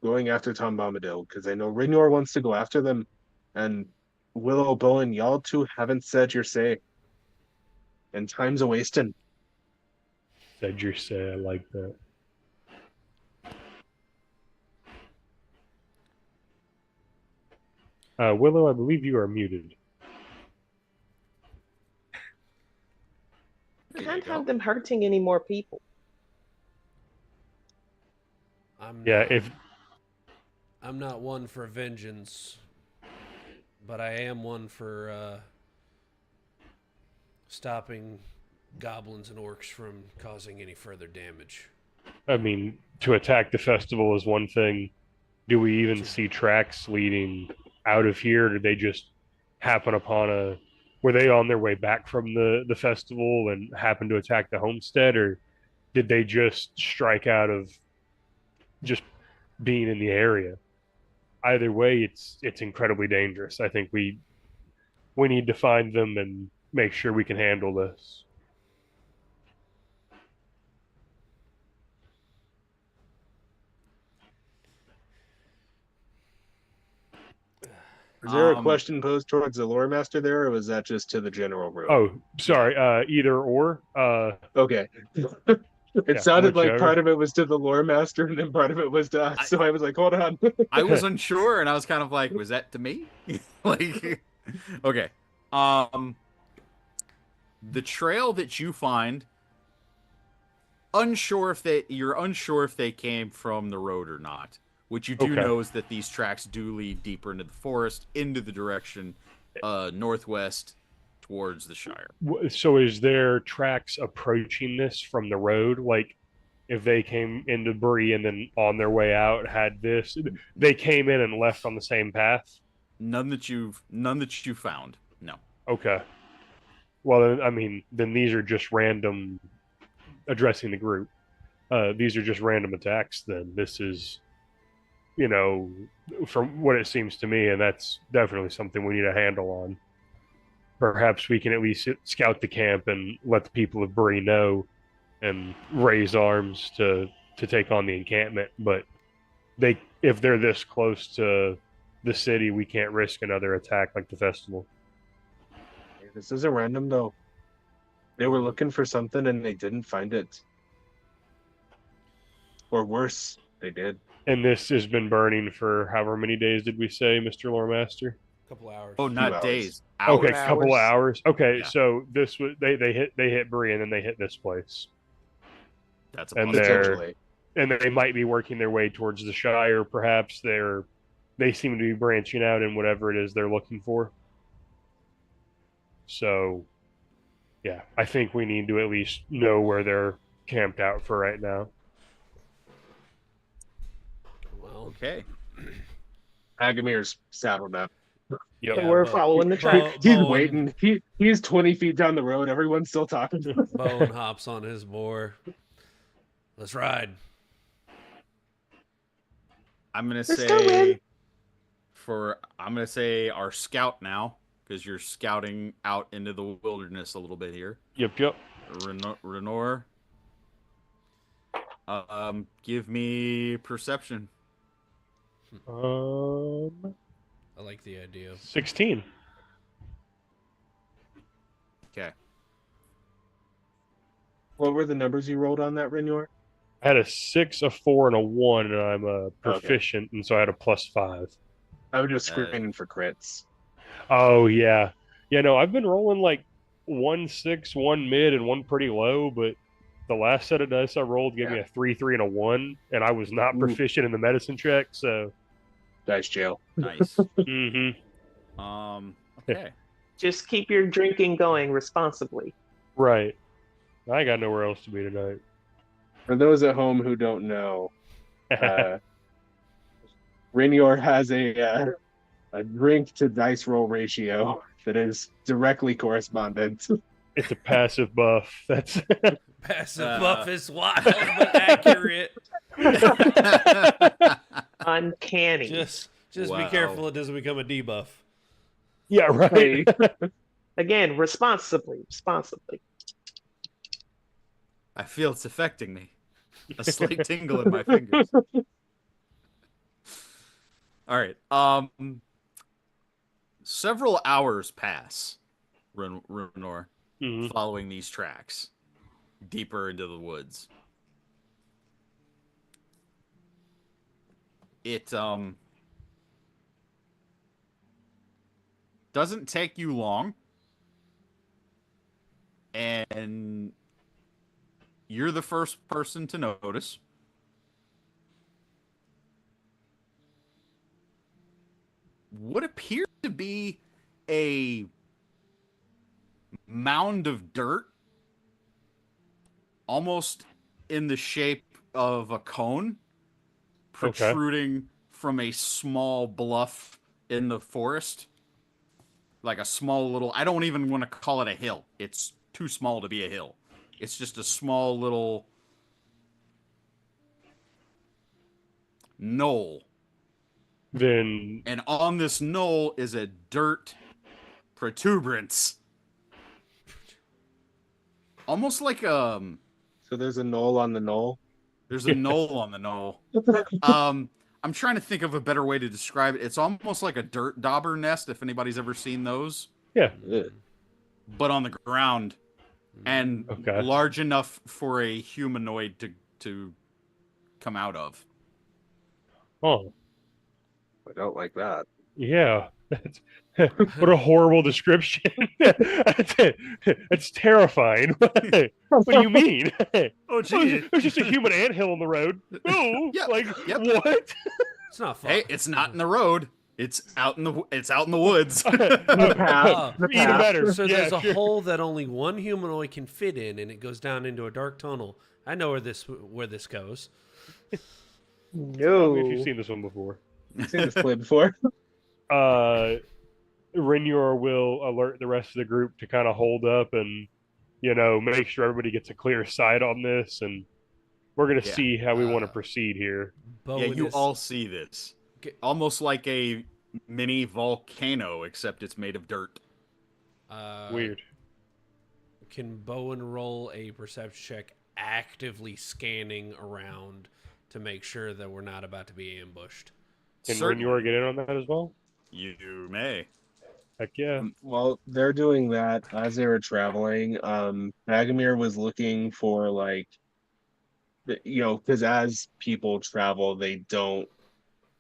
going after Tom Bombadil? Because I know Rinor wants to go after them, and Willow, Bowen, y'all two haven't said your say. And time's a wasting. Said your say. I like that. Willow, I believe you are muted. Can't have them hurting any more people. I'm not one for vengeance, but I am one for stopping goblins and orcs from causing any further damage. I mean, to attack the festival is one thing. Do we even see tracks leading out of here? Or did they just happen upon were they on their way back from the festival and happened to attack the homestead, or did they just strike out of just being in the area? Either way, it's incredibly dangerous. I think we need to find them and make sure we can handle this. Was there a question posed towards the lore master there, or was that just to the general room? Oh, sorry. Either or. Okay. It sounded like part of it was to the lore master and then part of it was to us. So I was like, hold on. I was unsure, and I was kind of like, was that to me? Like, okay. The trail that you find, you're unsure if they came from the road or not. What you do know is that these tracks do lead deeper into the forest, into the direction northwest towards the Shire. So is there tracks approaching this from the road? Like, if they came into Bree and then on their way out had this, they came in and left on the same path? None that you found. No. Okay. Well, I mean, then these are just random addressing the group. These are just random attacks. Then this is, from what it seems to me, and that's definitely something we need a handle on. Perhaps we can at least scout the camp and let the people of Bree know and raise arms to take on the encampment. But if they're this close to the city, we can't risk another attack like the festival. This isn't random, though. They were looking for something and they didn't find it. Or worse, they did. And this has been burning for however many days did we say, Mr. Loremaster? Couple hours. Oh, not days. Hours. Okay, Hours. couple of hours. Okay, Yeah. So this was they hit Bree and then they hit this place. That's a Potentially. And they might be working their way towards the Shire. Perhaps they seem to be branching out in whatever it is they're looking for. So, yeah, I think we need to at least know where they're camped out for right now. Well, okay. Agamir's saddled up. Yep. So we're following the track. He's waiting. He's 20 feet down the road. Everyone's still talking. Bowen hops on his boar. Let's ride. I'm gonna Let's go, man. say our scout now, because you're scouting out into the wilderness a little bit here. Yep. Renor. Give me perception. I like the idea. 16. Okay. What were the numbers you rolled on that, Renor? I had a 6, a 4, and a 1, and I'm a Okay. proficient, and so I had a +5. I was just Uh, screening for crits. Oh yeah, yeah. No, I've been rolling like 1 6, 1 mid, and one pretty low. But the last set of dice I rolled gave Yeah. me a 3 3 and a 1, and I was not Ooh, proficient in the medicine check. So, dice jail. Nice. hmm Okay. Just keep your drinking going responsibly. right. I got nowhere else to be tonight. For those at home who don't know, uh, Renor has a drink to dice roll ratio that is directly correspondent. It's a passive buff. That's Passive buff is wild but accurate. Uncanny. Just be Wow. careful it doesn't become a debuff. yeah, right. Again, responsibly. I feel it's affecting me. A slight tingle in my fingers. All right. Several hours pass, Renor, Mhm. following these tracks deeper into the woods. It doesn't take you long, and you're the first person to notice. What appears to be a mound of dirt, almost in the shape of a cone, Okay. protruding from a small bluff in the forest. Like a small little, I don't even want to call it a hill. It's too small to be a hill. It's just a small little knoll. Then And on this knoll is a dirt protuberance. Almost like So there's a knoll on the knoll. there's a knoll on the knoll. I'm trying to think of a better way to describe it. It's almost like a dirt dauber nest, if anybody's ever seen those, yeah. Ugh. but on the ground and Okay. large enough for a humanoid to come out of. Oh, I don't like that. yeah. What a horrible description. That's terrifying. What do you mean? Oh, It was just a human anthill on the road. No, Yep, like yep. what? It's not fun. Hey, it's not in the road. It's out in the woods. The path. The Even path. better. So Yeah, there's a sure. hole that only one humanoid can fit in, and it goes down into a dark tunnel. I know where this goes. No. We've seen this one before. I've seen this play before. Renyor will alert the rest of the group to kind of hold up and, make sure everybody gets a clear sight on this, and we're gonna Yeah. see how we want to proceed here. Bowen Yeah, you is- all see this. Almost like a mini volcano, except it's made of dirt. Weird. Can Bowen roll a perception check actively scanning around to make sure that we're not about to be ambushed? Can Certainly, Renyor get in on that as well? you may. Heck yeah. Well, they're doing that as they were traveling. Bagomir was looking for because as people travel, they don't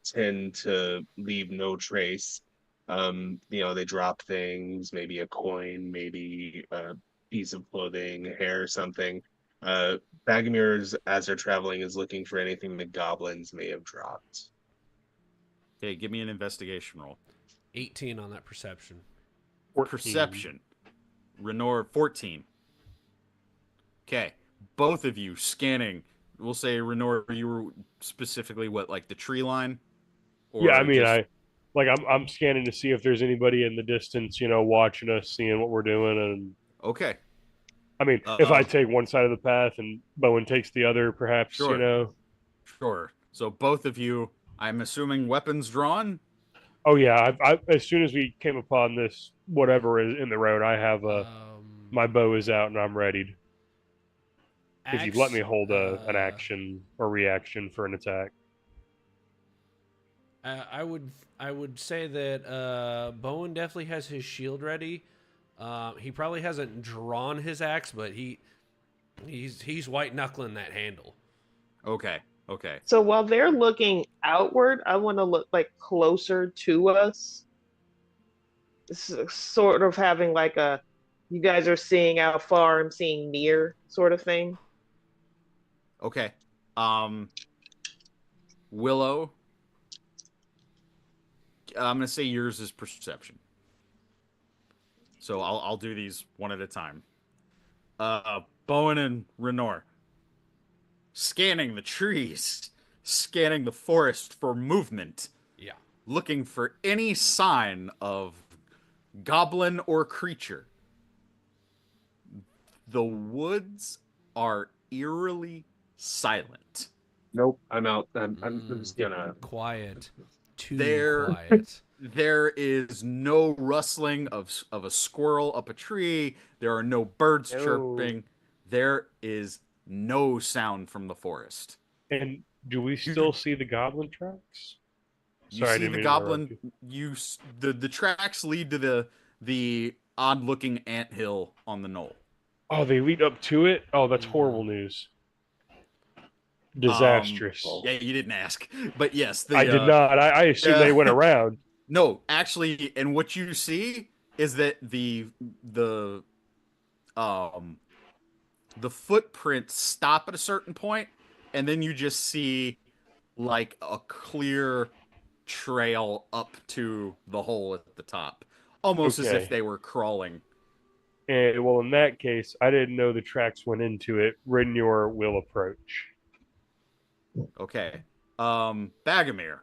tend to leave no trace. They drop things, maybe a coin, maybe a piece of clothing, hair, something. Bagomir, as they're traveling, is looking for anything the goblins may have dropped. Okay, give me an investigation roll. 18 on that perception. 14. Perception. Renor 14. Okay, both of you scanning. We'll say Renor, you were specifically what, like the tree line? Or Yeah, I mean, just- I'm scanning to see if there's anybody in the distance, watching us, seeing what we're doing, and Okay, I mean, if I take one side of the path and Bowen takes the other, perhaps, Sure. sure. So both of you, I'm assuming weapons drawn? Oh yeah, as soon as we came upon this, whatever is in the road, I have my bow is out and I'm ready. If you'd let me hold an action or reaction for an attack. I would say that Bowen definitely has his shield ready. He probably hasn't drawn his axe, but He's white knuckling that handle. Okay. Okay. So while they're looking outward, I want to look like closer to us. Sort of having like a, you guys are seeing how far I'm seeing near sort of thing. Okay. Um, Willow, I'm gonna say yours is perception. So I'll do these one at a time. Bowen and Renor, scanning the trees, scanning the forest for movement, Yeah. looking for any sign of goblin or creature. The woods are eerily silent. Nope, I'm out. I'm just gonna. Quiet. Too There quiet. there is no rustling of a squirrel up a tree. There are no birds No. chirping. There is no sound from the forest. And do we You still see the goblin tracks? you Sorry, I see didn't the mean to interrupt goblin. you. The tracks lead to the odd looking ant hill on the knoll. Oh, they lead up to it? Oh, that's horrible Mhm. news. Um, Disastrous. yeah, you didn't ask, but yes, I did not. I assumed they went around. no, actually, and what you see is that the um the footprints stop at a certain point, and then you just see like a clear trail up to the hole at the top, almost as if Okay. they were crawling. And well, in that case, I didn't know the tracks went into it. Renyor will approach. Okay. Bagomir,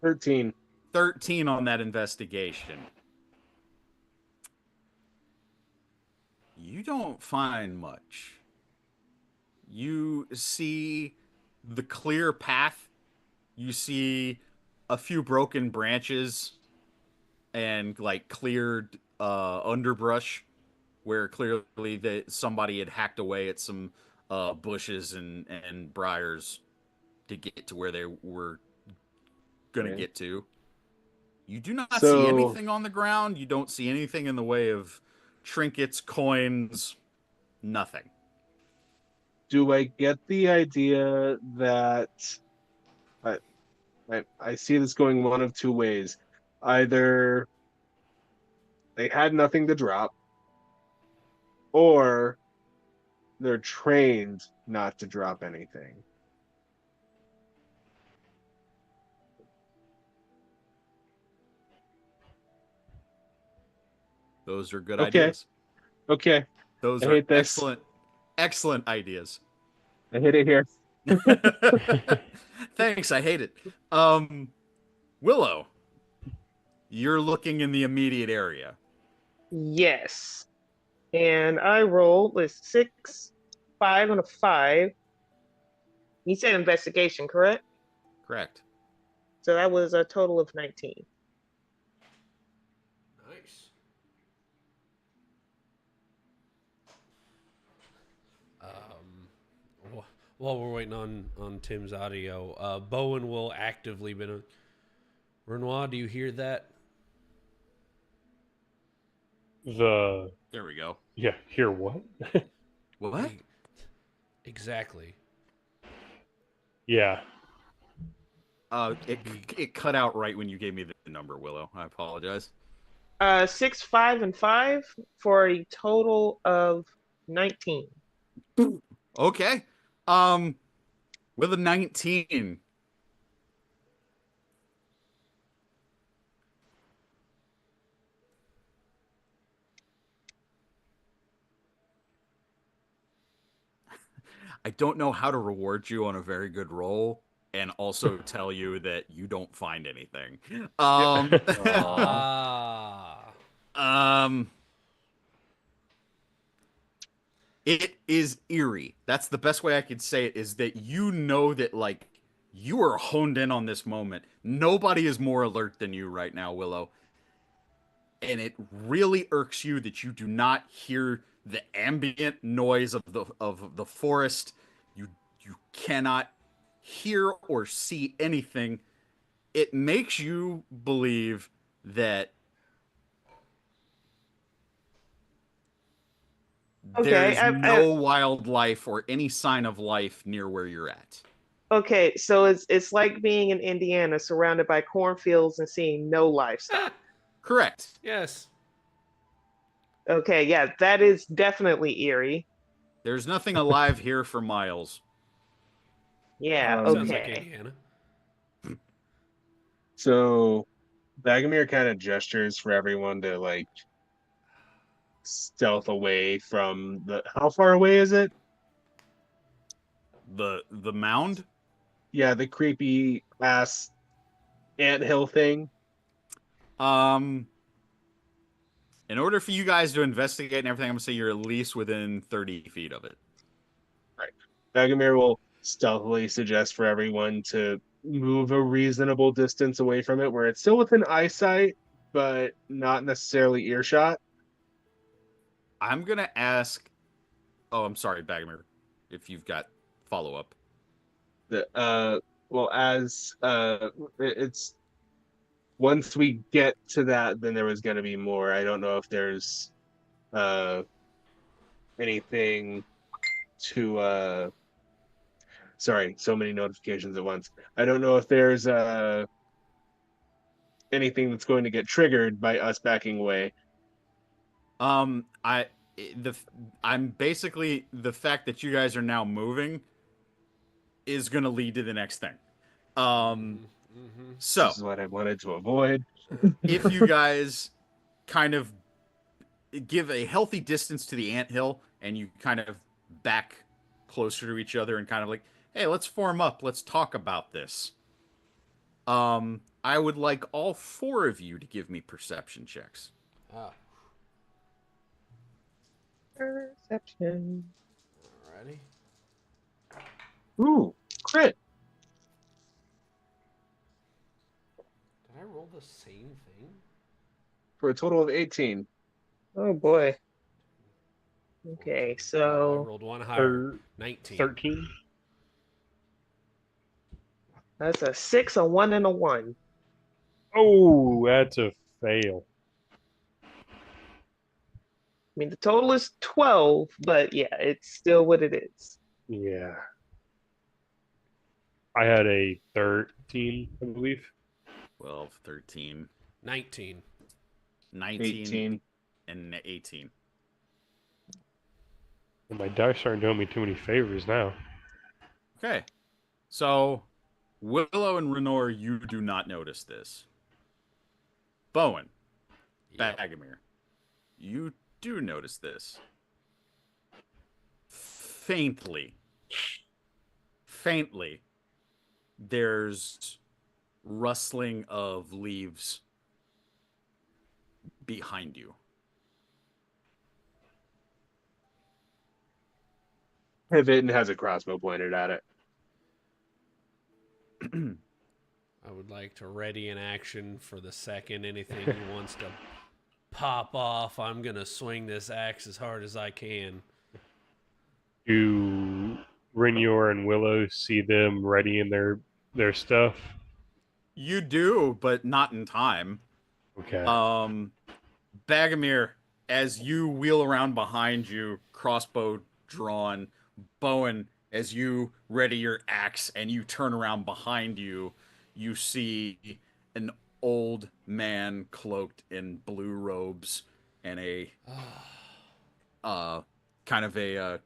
13. 13 on that investigation. You don't find much. You see the clear path. You see a few broken branches and like cleared underbrush where clearly that somebody had hacked away at some bushes and briars to get to where they were gonna Okay. get to. You do not see So, anything on the ground. You don't see anything in the way of trinkets, coins, nothing. do I get the idea that I, I see this going one of two ways? Either they had nothing to drop, or they're trained not to drop anything. Those are good Okay, ideas. okay. Those I are hate this. excellent, excellent ideas. I hate it here. Thanks, I hate it. Um, Willow, you're looking in the immediate area. Yes. And I rolled with 6, 5, and a 5. You said investigation, correct? Correct. So that was a total of 19. Nice. While we're waiting on Tim's audio, Bowen will actively been. Renoir, do you hear that? The There we go. yeah, here what? What? Exactly. Yeah. It cut out right when you gave me the number, Willow. I apologize. 6, 5, and 5 for a total of 19. Okay. With a 19, I don't know how to reward you on a very good roll and also tell you that you don't find anything. Um, Aw. Ah. um, it is eerie. That's the best way I could say it, is that you know that like you are honed in on this moment. Nobody is more alert than you right now, Willow. And it really irks you that you do not hear the ambient noise of the forest. You cannot hear or see anything. It makes you believe that Okay, There's no wildlife or any sign of life near where you're at. okay, so it's like being in Indiana surrounded by cornfields and seeing no livestock. Correct. Yes. Okay, yeah, that is definitely eerie. There's nothing alive here for miles. Yeah, Sounds like okay. Indiana. So Bagomir kind of gestures for everyone to like stealth away from the. How far away is it? The mound? Yeah, the creepy ass anthill thing. Um, in order for you guys to investigate and everything, I'm gonna say you're at least within 30 feet of it. Right. Bagomir will stealthily suggest for everyone to move a reasonable distance away from it, where it's still within eyesight, but not necessarily earshot. I'm gonna ask. Oh, I'm sorry, Bagmer, if you've got follow up. The well, as it's once we get to that, then there was going to be more. I don't know if there's uh anything to sorry, so many notifications at once. I don't know if there's anything that's going to get triggered by us backing away. I the I'm basically the fact that you guys are now moving is gonna lead to the next thing. So This is what I wanted to avoid. if you guys kind of give a healthy distance to the anthill and you kind of back closer to each other and kind of like, hey, let's form up, let's talk about this. I would like all four of you to give me perception checks. Ah, Perception. alrighty. Ooh, crit. Did I roll the same thing? For a total of 18. Oh boy. Okay, I so rolled one higher. Or 19. 13. that's a 6, a 1, and a 1. Oh, that's a fail. I mean, the total is 12, but yeah, it's still what it is. Yeah. I had a 13, I believe. 12, 13, 19. 19, 18. and 18. And my dice aren't doing me too many favors now. Okay. So, Willow and Renor, you do not notice this. Bowen, Yep. Bagomir, you do notice this. Faintly, there's rustling of leaves behind you. Pivot and has a crossbow pointed at it. I would like to ready an action for the second anything he wants to pop off. I'm going to swing this axe as hard as I can. Do Renior and Willow see them readying their stuff? You do, but not in time. Okay. Bagomir, as you wheel around behind you, crossbow drawn, Bowen, as you ready your axe and you turn around behind you, you see an old man cloaked in blue robes and a kind of a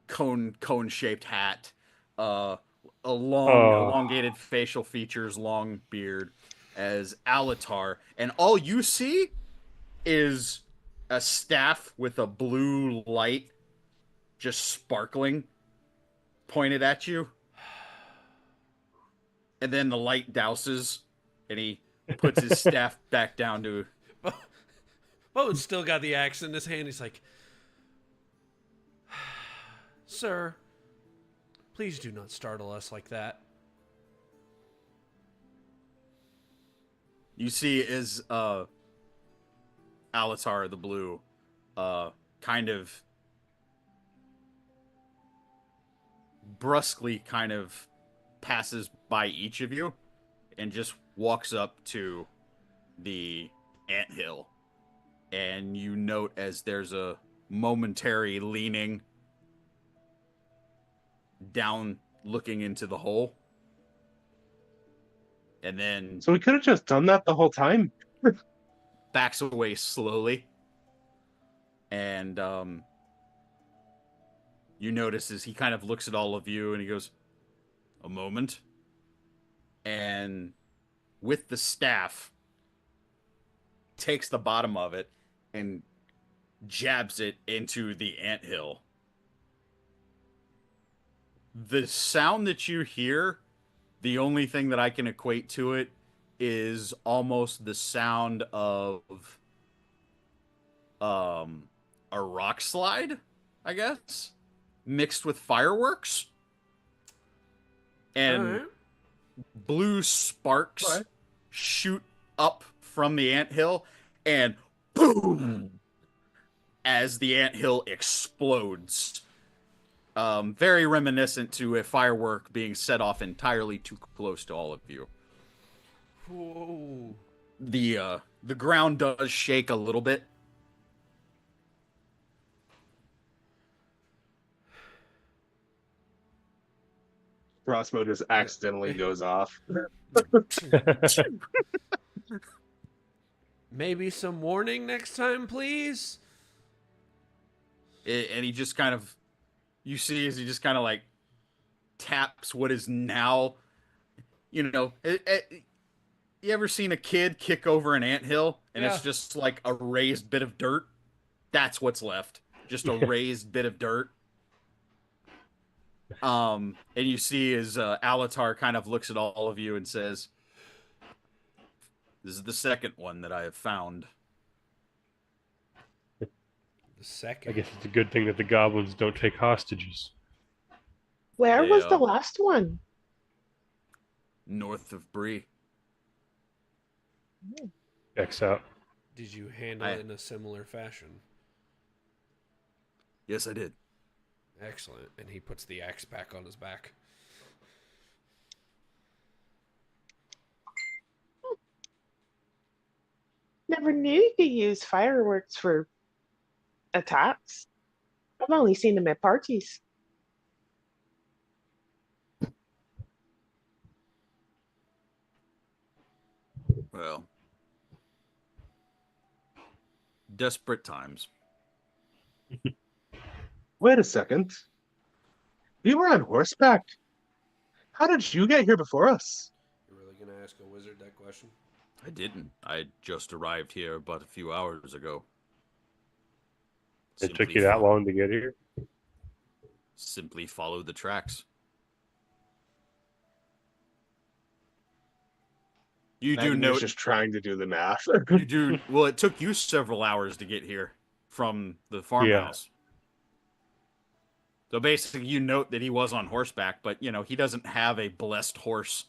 cone shaped hat, a long elongated facial features, long beard, as Alatar, and all you see is a staff with a blue light just sparkling pointed at you. And then the light douses and he puts his staff back down to Bowen's still got the axe in his hand. He's like, Sir, please do not startle us like that. you see is Alatar the blue kind of brusquely kind of passes by each of you and just walks up to the anthill, and you note as there's a momentary leaning down, looking into the hole. And then So we could have just done that the whole time. backs away slowly. And you notice as he kind of looks at all of you and he goes, a moment. And with the staff, takes the bottom of it and jabs it into the anthill. The sound that you hear, the only thing that I can equate to it is almost the sound of a rock slide, I guess, mixed with fireworks. And Alright. blue sparks What? shoot up from the anthill and boom as the anthill explodes. Very reminiscent to a firework being set off entirely too close to all of you. Whoa. The ground does shake a little bit. Crossbow just accidentally goes off. Maybe some warning next time, please? And he just kind of, you see as he just kind of like taps what is now, you ever seen a kid kick over an anthill and Yeah. it's just like a raised bit of dirt? That's what's left. Just a raised bit of dirt. And you see as Alatar kind of looks at all of you and says, this is the second one that I have found. The I second. guess it's a good thing that the goblins don't take hostages. Where They, was the last one? North of Bree. X out. Did you handle it in a similar fashion? Yes, I did. Excellent. And he puts the axe back on his back. Never knew you could use fireworks for attacks. I've only seen them at parties. Well, desperate times. Wait a second. You were on horseback. How did you get here before us? You're really gonna ask a wizard that question? I didn't. I just arrived here but a few hours ago. It took you that long to get here? Simply follow the tracks. You do Magnus know. just trying to do the math. You do. Well, it took you several hours to get here from the farmhouse. So basically, you note that he was on horseback, but he doesn't have a blessed horse.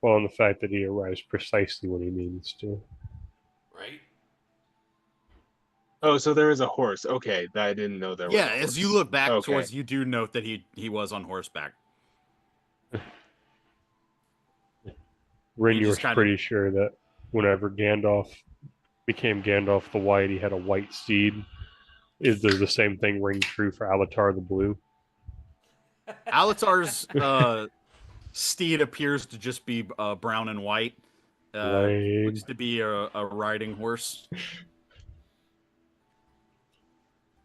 Well, and the fact that he arrives precisely when he means to. Right? Oh, so there is a horse. Okay, I didn't know there was Yeah, a horse. as you look back Okay. towards, you do note that he was on horseback. Rin, You you were just kind of- pretty sure that whenever Gandalf became Gandalf the White, he had a white steed. Is there the same thing ring true for Alatar the Blue? Alatar's steed appears to just be brown and white. Lame. Looks to be a riding horse.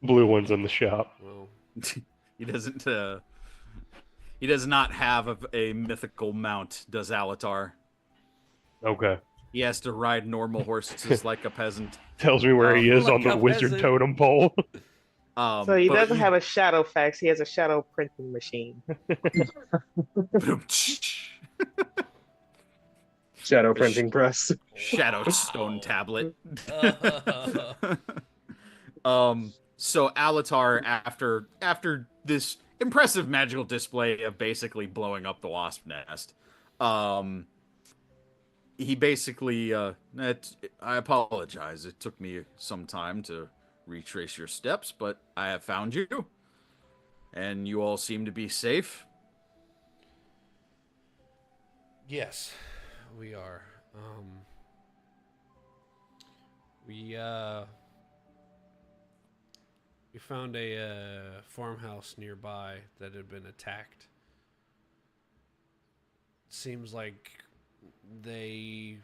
Blue one's in the shop. Well, He doesn't. He does not have a mythical mount. Does Alatar? Okay. He has to ride normal horses like a peasant. Tells me where he is Like on the a wizard peasant. totem pole. So he But doesn't have a shadow fax, he has a shadow printing machine. Shadow printing press. Shadow stone tablet. uh, So Alatar, after this impressive magical display of basically blowing up the wasp nest, he basically I apologize. It took me some time to retrace your steps, but I have found you, and you all seem to be safe. yes, we are. We We found a farmhouse nearby that had been attacked. Seems like they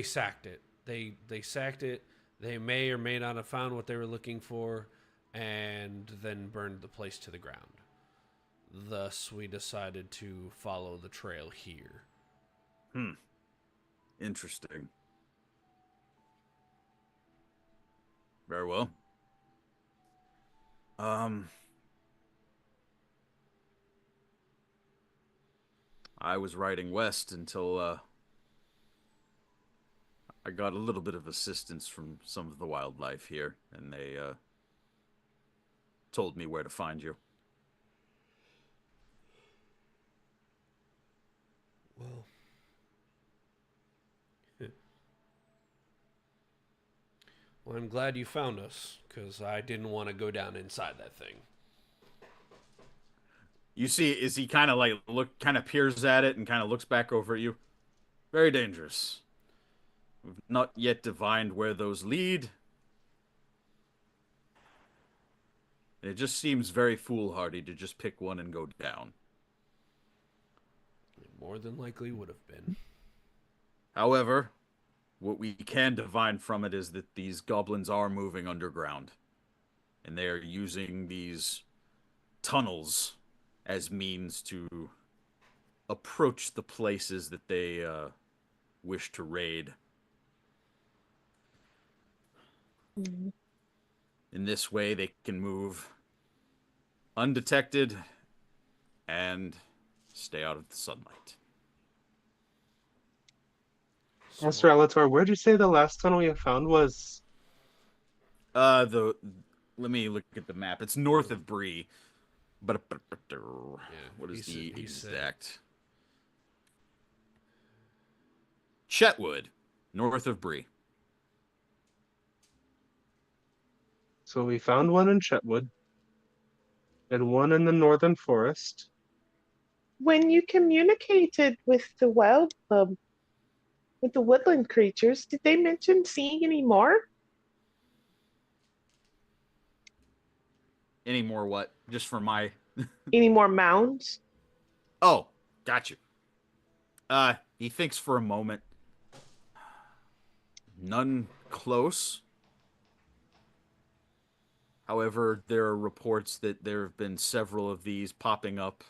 sacked it. They sacked it. They may or may not have found what they were looking for, and then burned the place to the ground. Thus, we decided to follow the trail here. Interesting. Very well. I was riding west until I got a little bit of assistance from some of the wildlife here, and they told me where to find you. Well, well, I'm glad you found us, because I didn't want to go down inside that thing. You see, is he kind of like kind of peers at it and kind of looks back over at you? Very dangerous. We've not yet divined where those lead. It just seems very foolhardy to just pick one and go down. It more than likely would have been. However, what we can divine from it is that these goblins are moving underground. And they are using these tunnels as means to approach the places that they wish to raid. Mm. In this way, they can move undetected and stay out of the sunlight. Mr. LOTR, where'd you say the last tunnel you found was? Let me look at the map. It's north of Bree. But what is the exact? Chetwood, north of Bree. So we found one in Chetwood and one in the northern forest. When you communicated with the with the woodland creatures, did they mention seeing any more? Any more what? Just for my... Any more mounds? Oh, got you. He thinks for a moment. None close. However, there are reports that there have been several of these popping up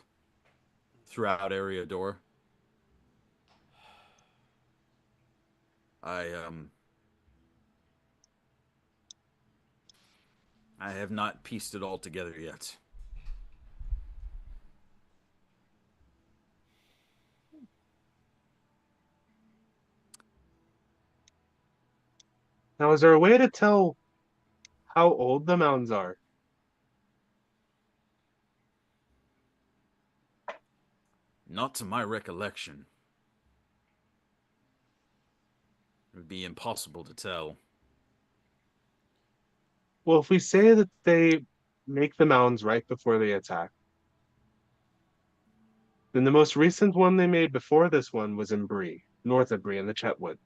throughout Area Door. I have not pieced it all together yet. Now, is there a way to tell how old the mounds are? Not to my recollection. It would be impossible to tell. Well, if we say that they make the mounds right before they attack, then the most recent one they made before this one was in Bree, north of Bree in the Chetwood.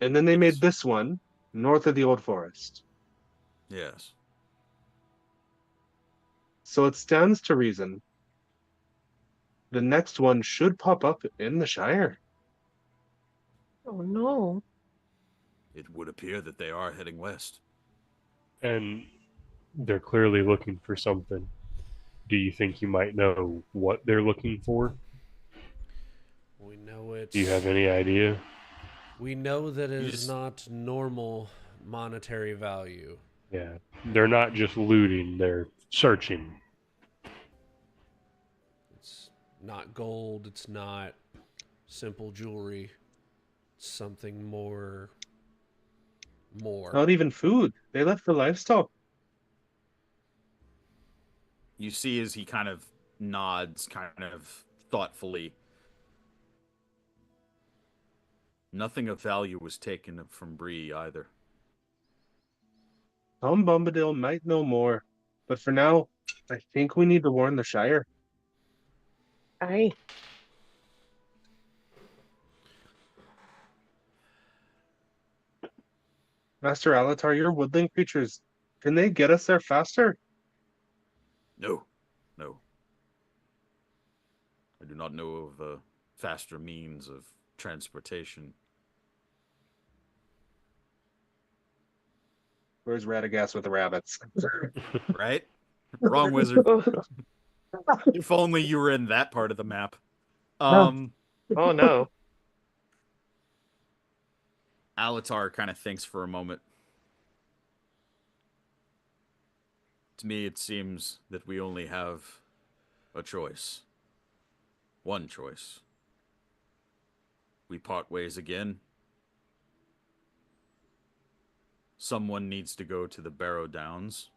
And then they made Yes. this one north of the Old Forest. Yes. So it stands to reason the next one should pop up in the Shire. Oh no. It would appear that they are heading west. And they're clearly looking for something. Do you think you might know what they're looking for? We know it's... Do you have any idea? We know that it is not normal monetary value. Yeah. They're not just looting, they're searching. It's not gold, it's not simple jewelry. It's something more. Not even food. They left for livestock. You see as he kind of nods, kind of thoughtfully. Nothing of value was taken from Bree either. Tom Bombadil might know more, but for now, I think we need to warn the Shire. Aye. Master Alatar, your woodland creatures, can they get us there faster? No, no. I do not know of faster means of transportation. Where's Radagast with the rabbits? Right? Wrong wizard. If only you were in that part of the map. Oh no. Alatar kind of thinks for a moment. To me, it seems that we only have a choice. One choice. We part ways again. Someone needs to go to the Barrow Downs.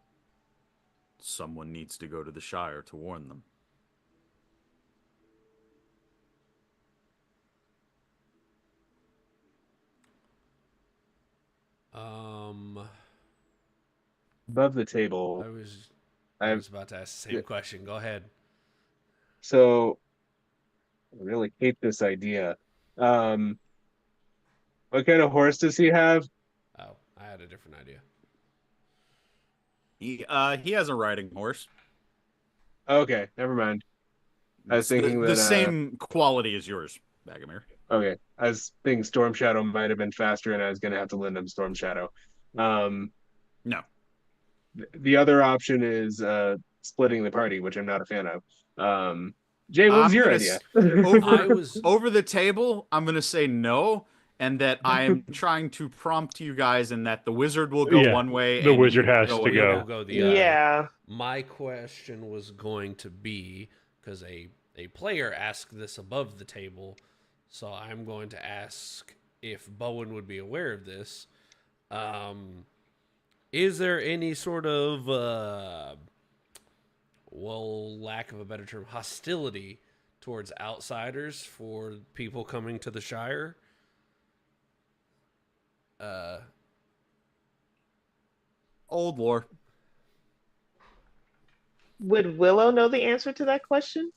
Someone needs to go to the Shire to warn them. Above the table, I was about to ask the same question. Go ahead. So I really hate this idea. What kind of horse does he have? Oh, I had a different idea. He has a riding horse. Okay, never mind. I was It's the, thinking the that same quality as yours, Bagamir. okay. I was thinking Storm Shadow might have been faster and I was gonna have to lend him Storm Shadow. Um No. the other option is splitting the party, which I'm not a fan of. Jay, what was I'm your gonna idea? I was over the table. I'm gonna say no, and that I am trying to prompt you guys, and that the wizard will go Yeah, one way, the and wizard you will has go to we go. will go the other. Yeah. My question was going to be because a player asked this above the table, so I'm going to ask if Bowen would be aware of this. Is there any sort of lack of a better term, hostility towards outsiders for people coming to the Shire? Old lore. Would Willow know the answer to that question?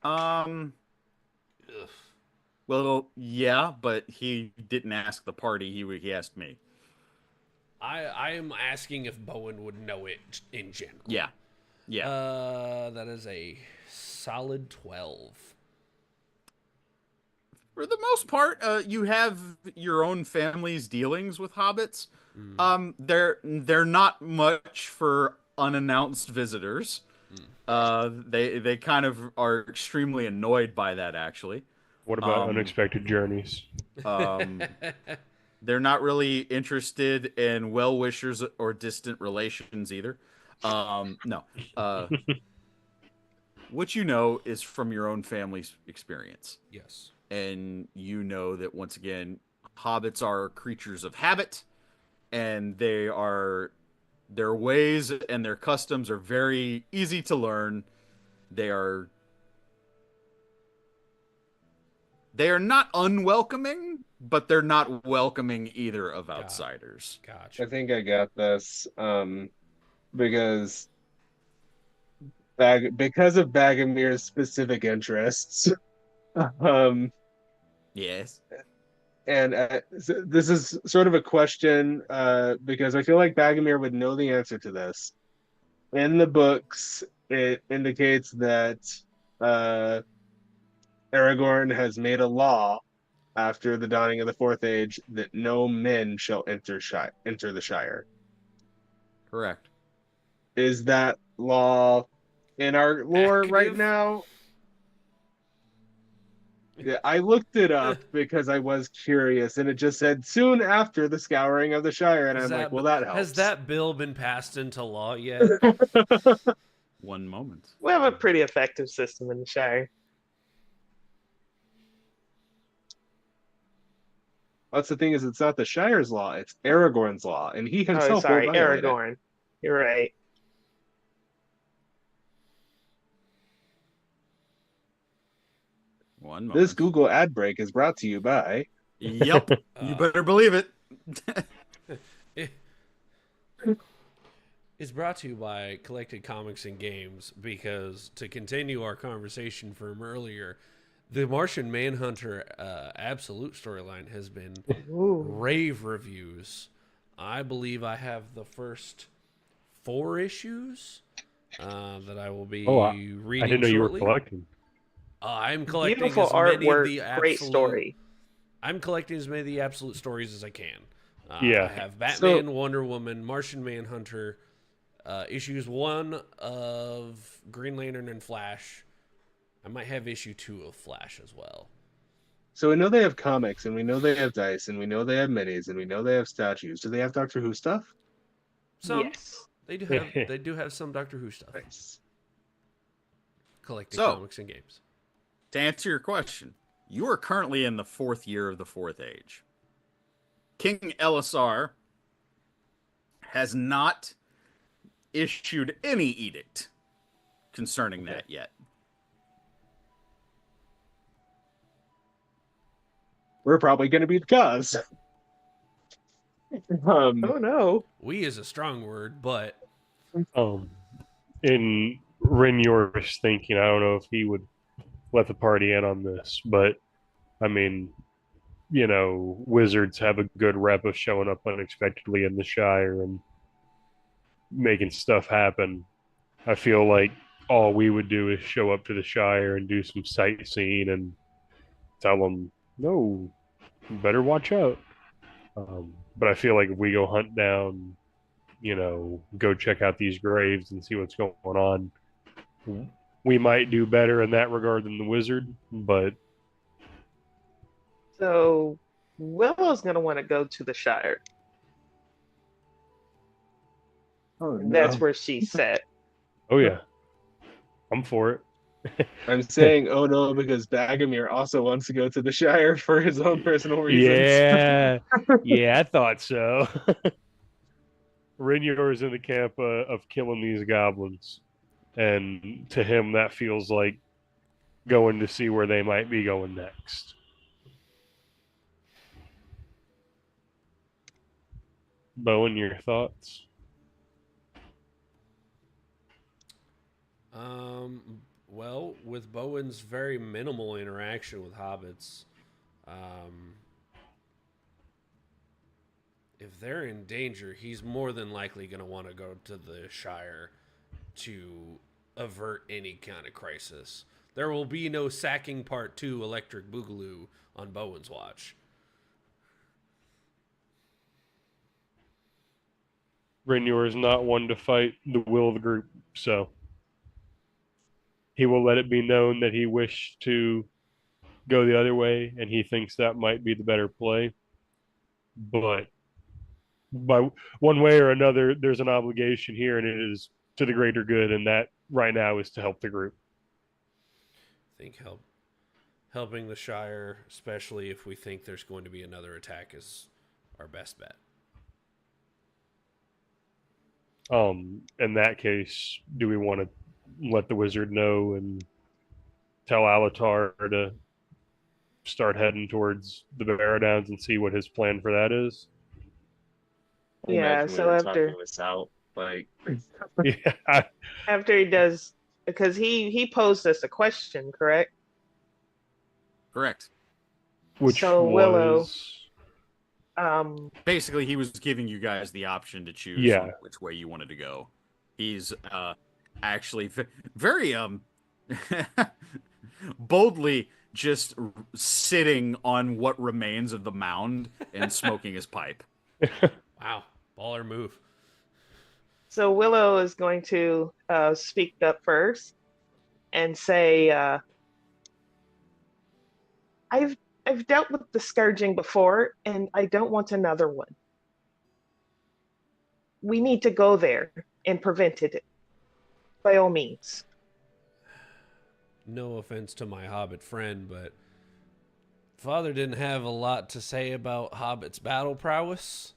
Um. Ugh. Well, yeah, but he didn't ask the party. He asked me. I am asking if Bowen would know it in general. Yeah. Yeah. That is a solid 12. For the most part, you have your own family's dealings with hobbits. They're not much for unannounced visitors. They kind of are extremely annoyed by that, actually. What about Um, unexpected journeys? Um, they're not really interested in well wishers or distant relations either. No. Uh, what you know is from your own family's experience. Yes. And you know that once again, hobbits are creatures of habit, and their ways and their customs are very easy to learn. They are not unwelcoming, but they're not welcoming either of outsiders. Gotcha. I think I got this. Because because of Bagamir's specific interests. Um, Yes. and this is sort of a question because I feel like Bagamir would know the answer to this. In the books, it indicates that uh, Aragorn has made a law after the dawning of the Fourth Age that no men shall enter the Shire. Correct. Is that law in our lore right Active? now? Yeah, I looked it up because I was curious, and it just said soon after the scouring of the Shire, and I'm like, well, that helps. Has that bill been passed into law yet? One moment. We have a pretty effective system in the Shire. That's the thing is, it's not the Shire's law; it's Aragorn's law, and he Oh, himself sorry, will violate it. Aragorn. You're right. One moment. This Google ad break is brought to you by. Yep. You better believe it. It's brought to you by Collected Comics and Games because, to continue our conversation from earlier, The Martian Manhunter Absolute storyline has been Ooh. rave reviews. I believe I have the first 4 issues that I will Oh, I be didn't reading know you were shortly. collecting. I'm collecting Beautiful as many of artwork, the great absolute. story. I'm collecting as many of the absolute stories as I can. I Yeah. have So Batman, Wonder Woman, Martian Manhunter, issues 1 of Green Lantern and Flash. I might have issue 2 of Flash as well. so we know they have comics, and we know they have dice, and we know they have minis, and we know they have statues. Do they have Doctor Who stuff? Some Yes. they do have some Doctor Who stuff. Nice. Collecting So, comics and games. to answer your question, you are currently in the 4th year of the Fourth Age. King LSR has not issued any edict concerning that yet. We're probably going to be the cause. Um, Oh no. We is a strong word, but Um, in Renyor's thinking, I don't know if he would let the party in on this, but I mean, wizards have a good rep of showing up unexpectedly in the Shire and making stuff happen. I feel like all we would do is show up to the Shire and do some sightseeing and tell them, no, you better watch out. But I feel like if we go hunt down, go check out these graves and see what's going on, we might do better in that regard than the wizard. But So Willow's gonna want to go to the Shire. oh That's no. where she's set. oh yeah, I'm for it. I'm saying oh no because Bagomir also wants to go to the Shire for his own personal reasons. Yeah, yeah, I thought so. Renyor's in the camp of killing these goblins, and to him that feels like going to see where they might be going next. Bowen, your thoughts? well, with Bowen's very minimal interaction with hobbits, if they're in danger, he's more than likely going to want to go to the Shire to avert any kind of crisis. There will be no sacking part 2 Electric Boogaloo on Bowen's watch. Renyor is not one to fight the will of the group, so he will let it be known that he wished to go the other way and he thinks that might be the better play. But by one way or another, there's an obligation here, and it is to the greater good, and that right now is to help the group. I think helping the Shire, especially if we think there's going to be another attack, is our best bet. In that case, do we want to let the wizard know and tell Alatar to start heading towards the Baradowns and see what his plan for that is? I Yeah, imagine we so were after talking this out. Like, Yeah, after he does, because he posed us a question, correct? Correct. which So Willow, was Basically, he was giving you guys the option to choose yeah. on which way you wanted to go. He's actually very boldly just sitting on what remains of the mound and smoking his pipe. Wow, baller move. so Willow is going to speak up first and say, "I've I've dealt with the scourging before, and I don't want another one. We need to go there and prevent it by all means." No offense to my Hobbit friend, but Father didn't have a lot to say about Hobbit's battle prowess.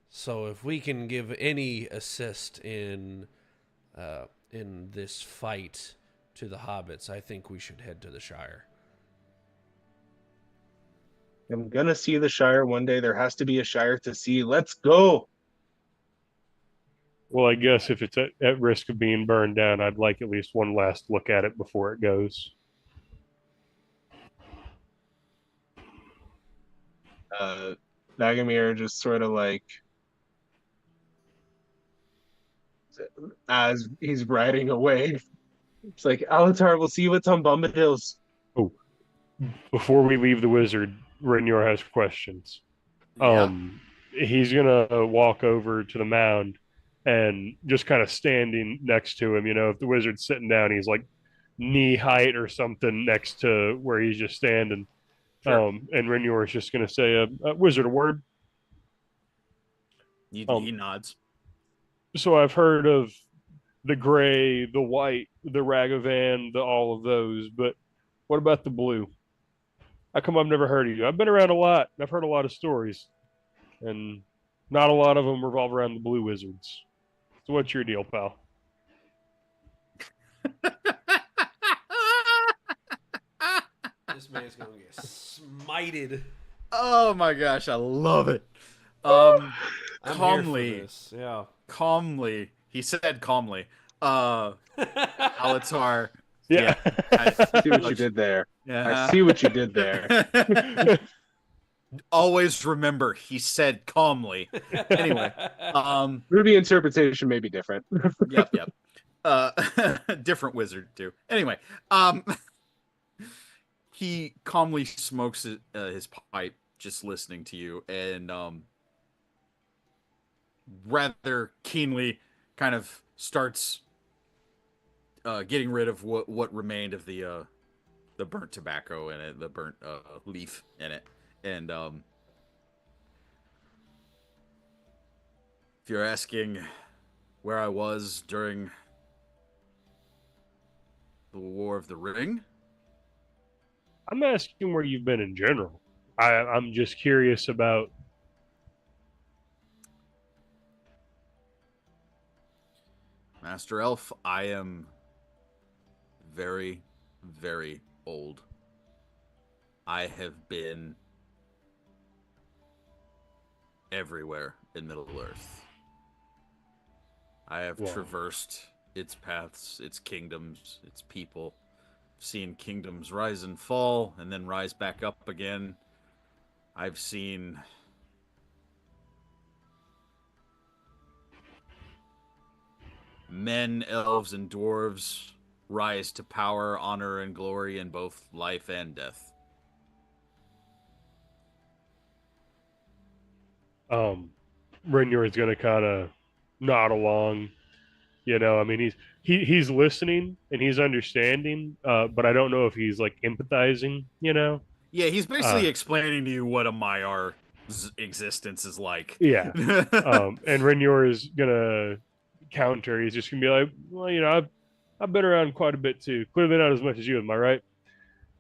So if we can give any assist in this fight to the hobbits, I think we should head to the Shire. I'm gonna see the Shire one day. There has to be a Shire to see. Let's go. Well, I guess if it's at risk of being burned down, I'd like at least one last look at it before it goes. Nagamir just sort of like, as he's riding away, it's like, Alatar, we'll see you at Tom Bombadil's. Oh, before we leave the wizard, Renior has questions. Yeah. He's gonna walk over to the mound and just kind of standing next to him. You know, if the wizard's sitting down, he's like knee height or something next to where he's just standing. Sure. And Renior is just gonna say, "Wizard, a word." He nods. So I've heard of the gray, the white, the Ragavan, the all of those, but what about the blue? How come I've never heard of you? I've been around a lot. I've heard a lot of stories, and not a lot of them revolve around the blue wizards. So what's your deal, pal? This man's gonna get smited. Oh my gosh, I love it. I'm Calmly, here for this. Yeah. calmly. He said calmly. Alatar. Yeah. I See what you did there. Yeah. I see what you did there. Always remember, he said calmly. Anyway, Ruby interpretation may be different. yep. Different wizard too. Anyway, he calmly smokes his pipe, just listening to you, and rather keenly kind of starts getting rid of what remained of the burnt tobacco in it, the burnt leaf in it, and if you're asking where I was during the War of the Ring, I'm asking where you've been in general. I'm just curious about. Master Elf, I am very, very old. I have been everywhere in Middle Earth. I have traversed its paths, its kingdoms, its people, seen kingdoms rise and fall and then rise back up again. I've seen men, elves, and dwarves rise to power, honor, and glory in both life and death. Renior is going to kind of nod along. You know, I mean, he's listening and he's understanding, but I don't know if he's like empathizing. You know, Yeah, he's basically explaining to you what a Maiar's existence is like. yeah. And Renior is gonna counter. He's just gonna be like, well, you know, I've been around quite a bit too. Clearly not as much as you, am I right?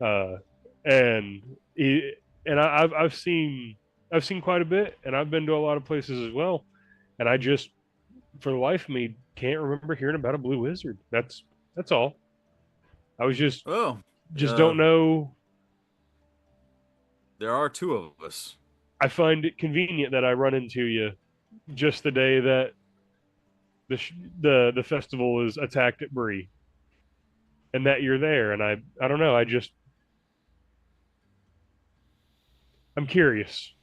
Uh, and he and I've seen quite a bit, and I've been to a lot of places as well. And I just, for the life of me, can't remember hearing about a blue wizard. That's all. I was just Oh, don't know. There are two of us. I find it convenient that I run into you just the day that the festival is attacked at Bree, and that you're there. And I don't know. I'm curious.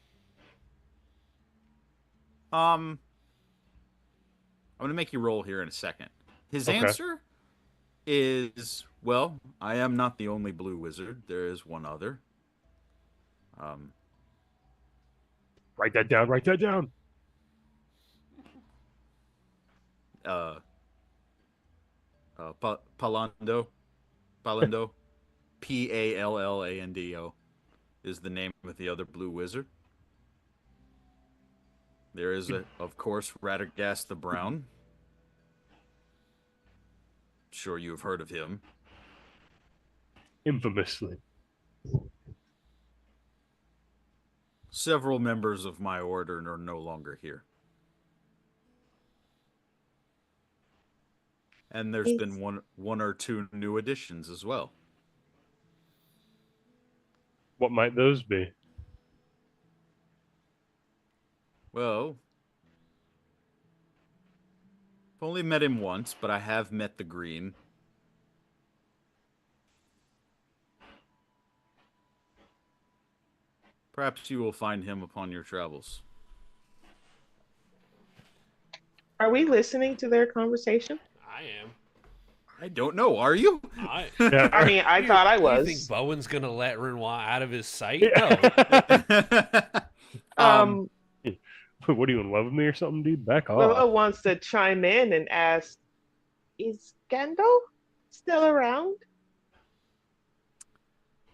I'm gonna make you roll here in a second. His Okay. answer is, well, I am not the only blue wizard. There is one other. Write that down. Write that down. Pallando, Pallando is the name of the other blue wizard. There is, of course, Radagast the Brown. Sure, you have heard of him. Infamously. Several members of my order are no longer here. And there's been one or two new additions as well. What might those be? Well, I've only met him once, but I have met the Green. Perhaps you will find him upon your travels. Are we listening to their conversation? I am. I don't know. Are you? I. I mean, I thought I You think was. Bowen's gonna let Renoir out of his sight? No. Yeah. um, Um, What, are you in love with me or something, dude? Back Willow off. wants to chime in and ask, "Is Gandalf still around?"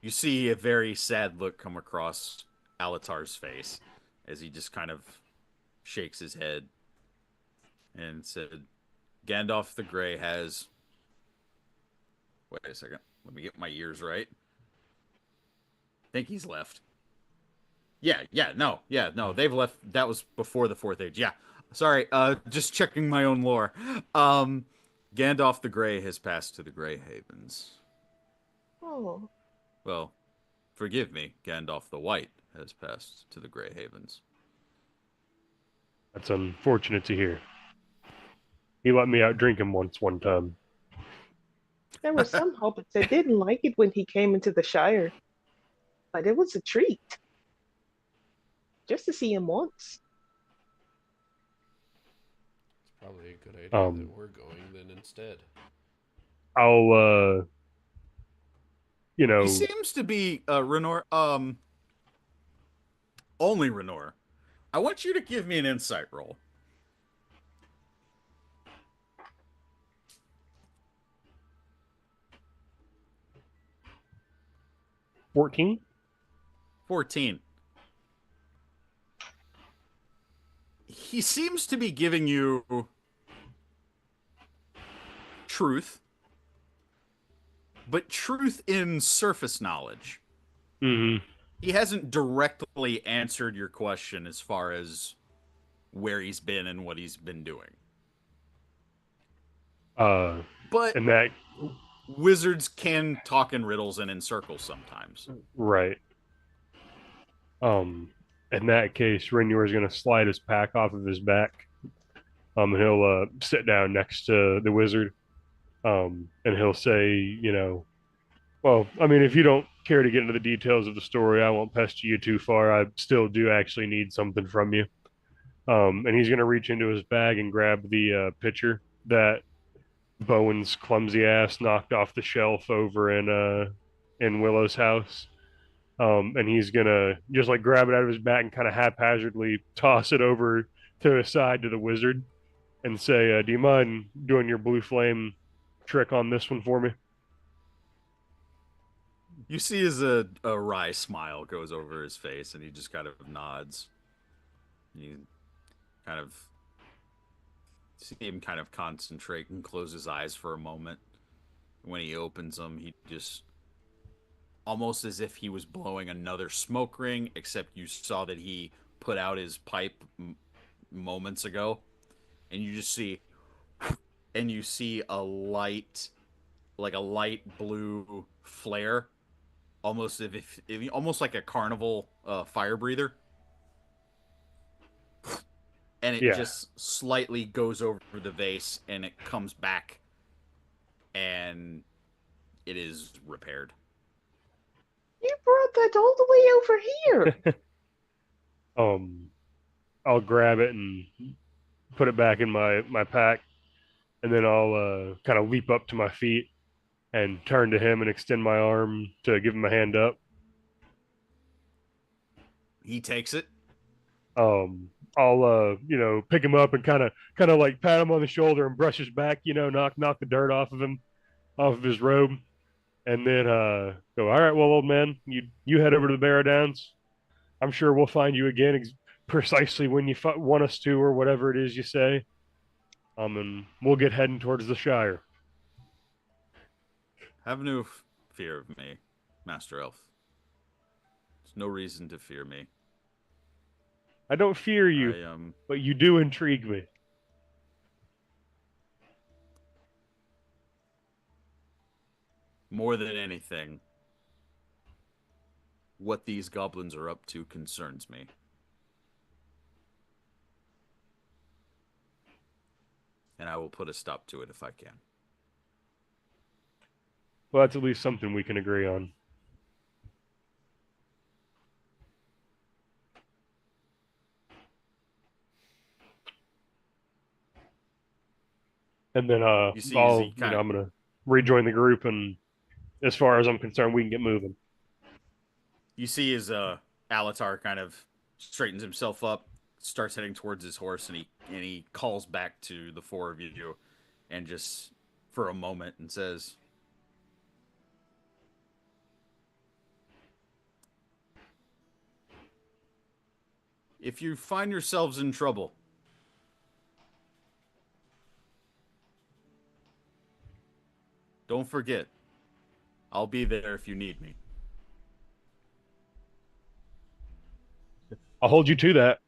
you see a very sad look come across Alatar's face as he just kind of shakes his head and said, Gandalf the Grey has. Wait a second. Let me get my ears right. I think he's left. No. They've left. That was before the Fourth Age. Yeah. Sorry. Just checking my own lore. Um, Gandalf the Grey has passed to the Grey Havens. Oh, Well, forgive me. Gandalf the White has passed to the Grey Havens. That's unfortunate to hear. He let me out drink him once one time. there were some hobbits that didn't like it when he came into the Shire, but it was a treat just to see him once. It's probably a good idea Um, that we're going then instead. I'll you He know, seems to be Renor. Only Renor. I want you to give me an insight roll. 14. 14. He seems to be giving you truth, but truth in surface knowledge. Mm-hmm. He hasn't directly answered your question as far as where he's been and what he's been doing. But And that, wizards can talk in riddles and in circles sometimes. right. In that case, Renior is going to slide his pack off of his back. And he'll sit down next to the wizard. And he'll say, well, I mean, if you don't care to get into the details of the story, I won't pester you too far. I still do actually need something from you. And he's going to reach into his bag and grab the pitcher that Bowen's clumsy ass knocked off the shelf over in Willow's house. And he's gonna just like grab it out of his back and kind of haphazardly toss it over to his side to the wizard and say, "Do you mind doing your blue flame trick on this one for me?" You see as a wry smile goes over his face and he just kind of nods. You kind of see him kind of concentrate and close his eyes for a moment. When he opens them, he just almost as if he was blowing another smoke ring, except you saw that he put out his pipe moments ago, and you just see, and you see a light, like a light blue flare, almost if almost like a carnival fire breather, and it Yeah, just slightly goes over the vase, and it comes back, and it is repaired. You brought that all the way over here. I'll grab it and put it back in my pack, and then I'll kind of leap up to my feet and turn to him and extend my arm to give him a hand up. He takes it. I'll pick him up and kind of like pat him on the shoulder and brush his back, knock the dirt off of him, off of his robe, and then go, all right, well, old man, you head over to the Barrow Downs. I'm sure we'll find you again precisely when you want us to, or whatever it is you say. And we'll get heading towards the Shire. Have no fear of me, Master Elf. There's no reason to fear me. I don't fear you, but you do intrigue me. More than anything, what these goblins are up to concerns me. And I will put a stop to it if I can. Well, that's at least something we can agree on. And then You see, as he I'm gonna rejoin the group, and as far as I'm concerned, we can get moving. you see his Alatar kind of straightens himself up, starts heading towards his horse, and he calls back to the four of you, and just for a moment and says, "If you find yourselves in trouble, don't forget, I'll be there if you need me." I'll hold you to that.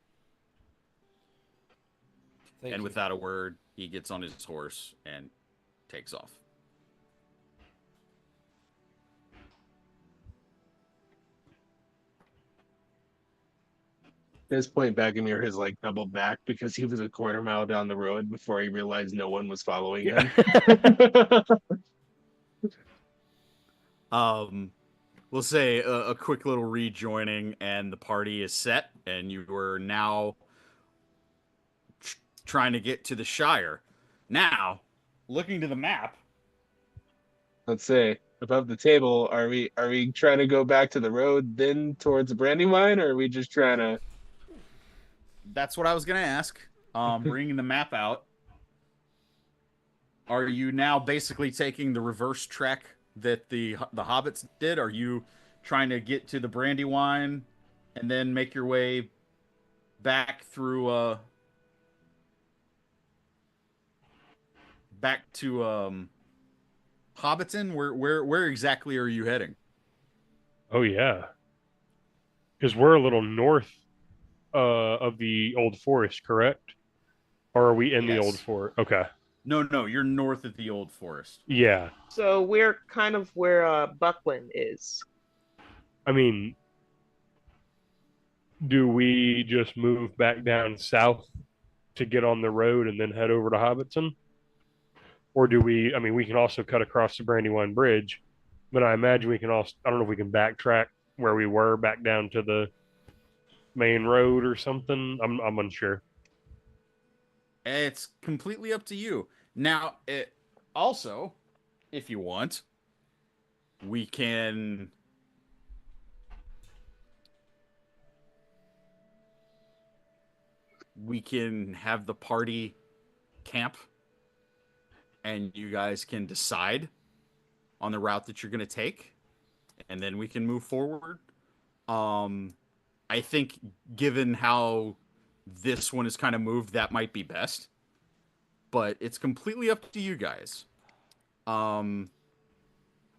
Thank And you. without a word, he gets on his horse and takes off. At this point, Bagomir has like doubled back because he was a quarter mile down the road before he realized no one was following him. We'll say a quick little rejoining, and the party is set, and you are now trying to get to the Shire. Now, looking to the map, Let's say above the table, are we trying to go back to the road, then towards the Brandywine, or are we just trying to? that's what I was gonna ask. Bringing the map out, are you now basically taking the reverse trek that the hobbits did? Are you trying to get to the Brandywine and then make your way back through back to Hobbiton? Where exactly are you heading? Oh yeah, because we're a little north of the old forest, correct? Or are we in the old Yes. forest? Okay. No, you're north of the old forest. Yeah. So we're kind of where Buckland is. I mean, do we just move back down south to get on the road and then head over to Hobbiton? Or do we, I mean, we can also cut across the Brandywine Bridge, but I imagine we can also, I don't know if we can backtrack where we were back down to the main road or something. I'm unsure. It's completely up to you. Now, also, if you want, we can have the party camp, and you guys can decide on the route that you're going to take, and then we can move forward. Um, I think, given how this one is kind of moved, that might be best, but it's completely up to you guys. Um,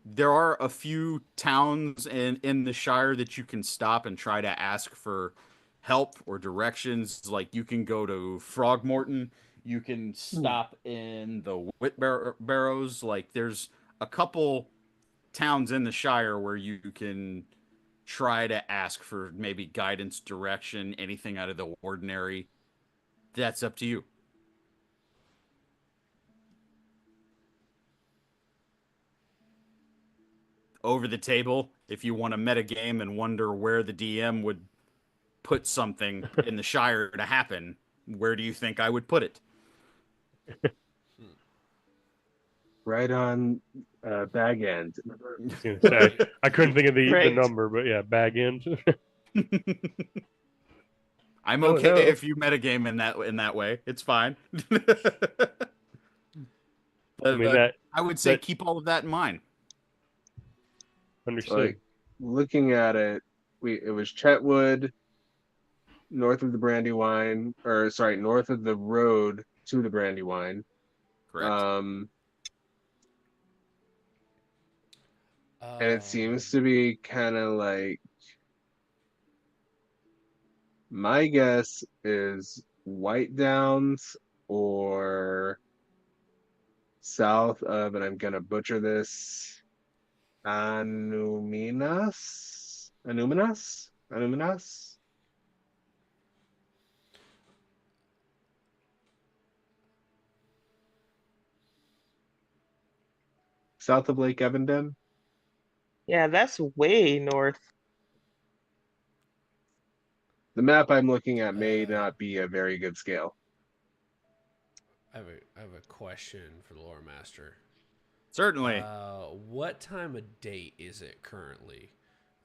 there are a few towns in the Shire that you can stop and try to ask for help or directions. Like, you can go to Frogmorton, you can stop in the Whitbarrows. Like, there's a couple towns in the Shire where you can try to ask for maybe guidance, direction, anything out of the ordinary. That's up to you. Over the table, if you want to meta game and wonder where the DM would put something in the Shire to happen, where do you think I would put it? Right on bag end. I couldn't think of the Right. number, but yeah, bag end. I'm Oh, okay no. if you metagame in that way. It's fine. But I mean that I would say that keep all of that in mind. understood. Like looking at it, it was Chetwood, north of the Brandywine, or sorry, north of the road to the Brandywine. Correct. And it seems to be kind of like, my guess is White Downs or south of, and I'm gonna butcher this, Anuminas. South of Lake Evandem. Yeah, that's way north. The map I'm looking at may not be a very good scale. I have a question for the lore master. Certainly. What time of day is it currently?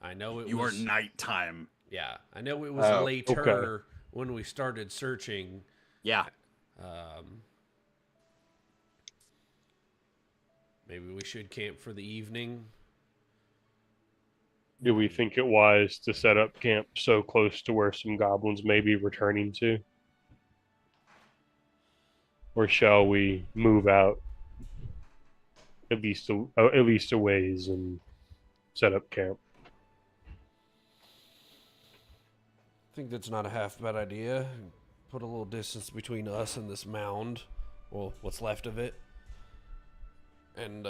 I know it Your was. nighttime. Yeah, I know it was Oh, later when we started searching. Yeah. Um, maybe we should camp for the evening. Do we think it wise to set up camp so close to where some goblins may be returning to? Or shall we move out at least a ways and set up camp? I think that's not a half bad idea. Put a little distance between us and this mound. Well, what's left of it. And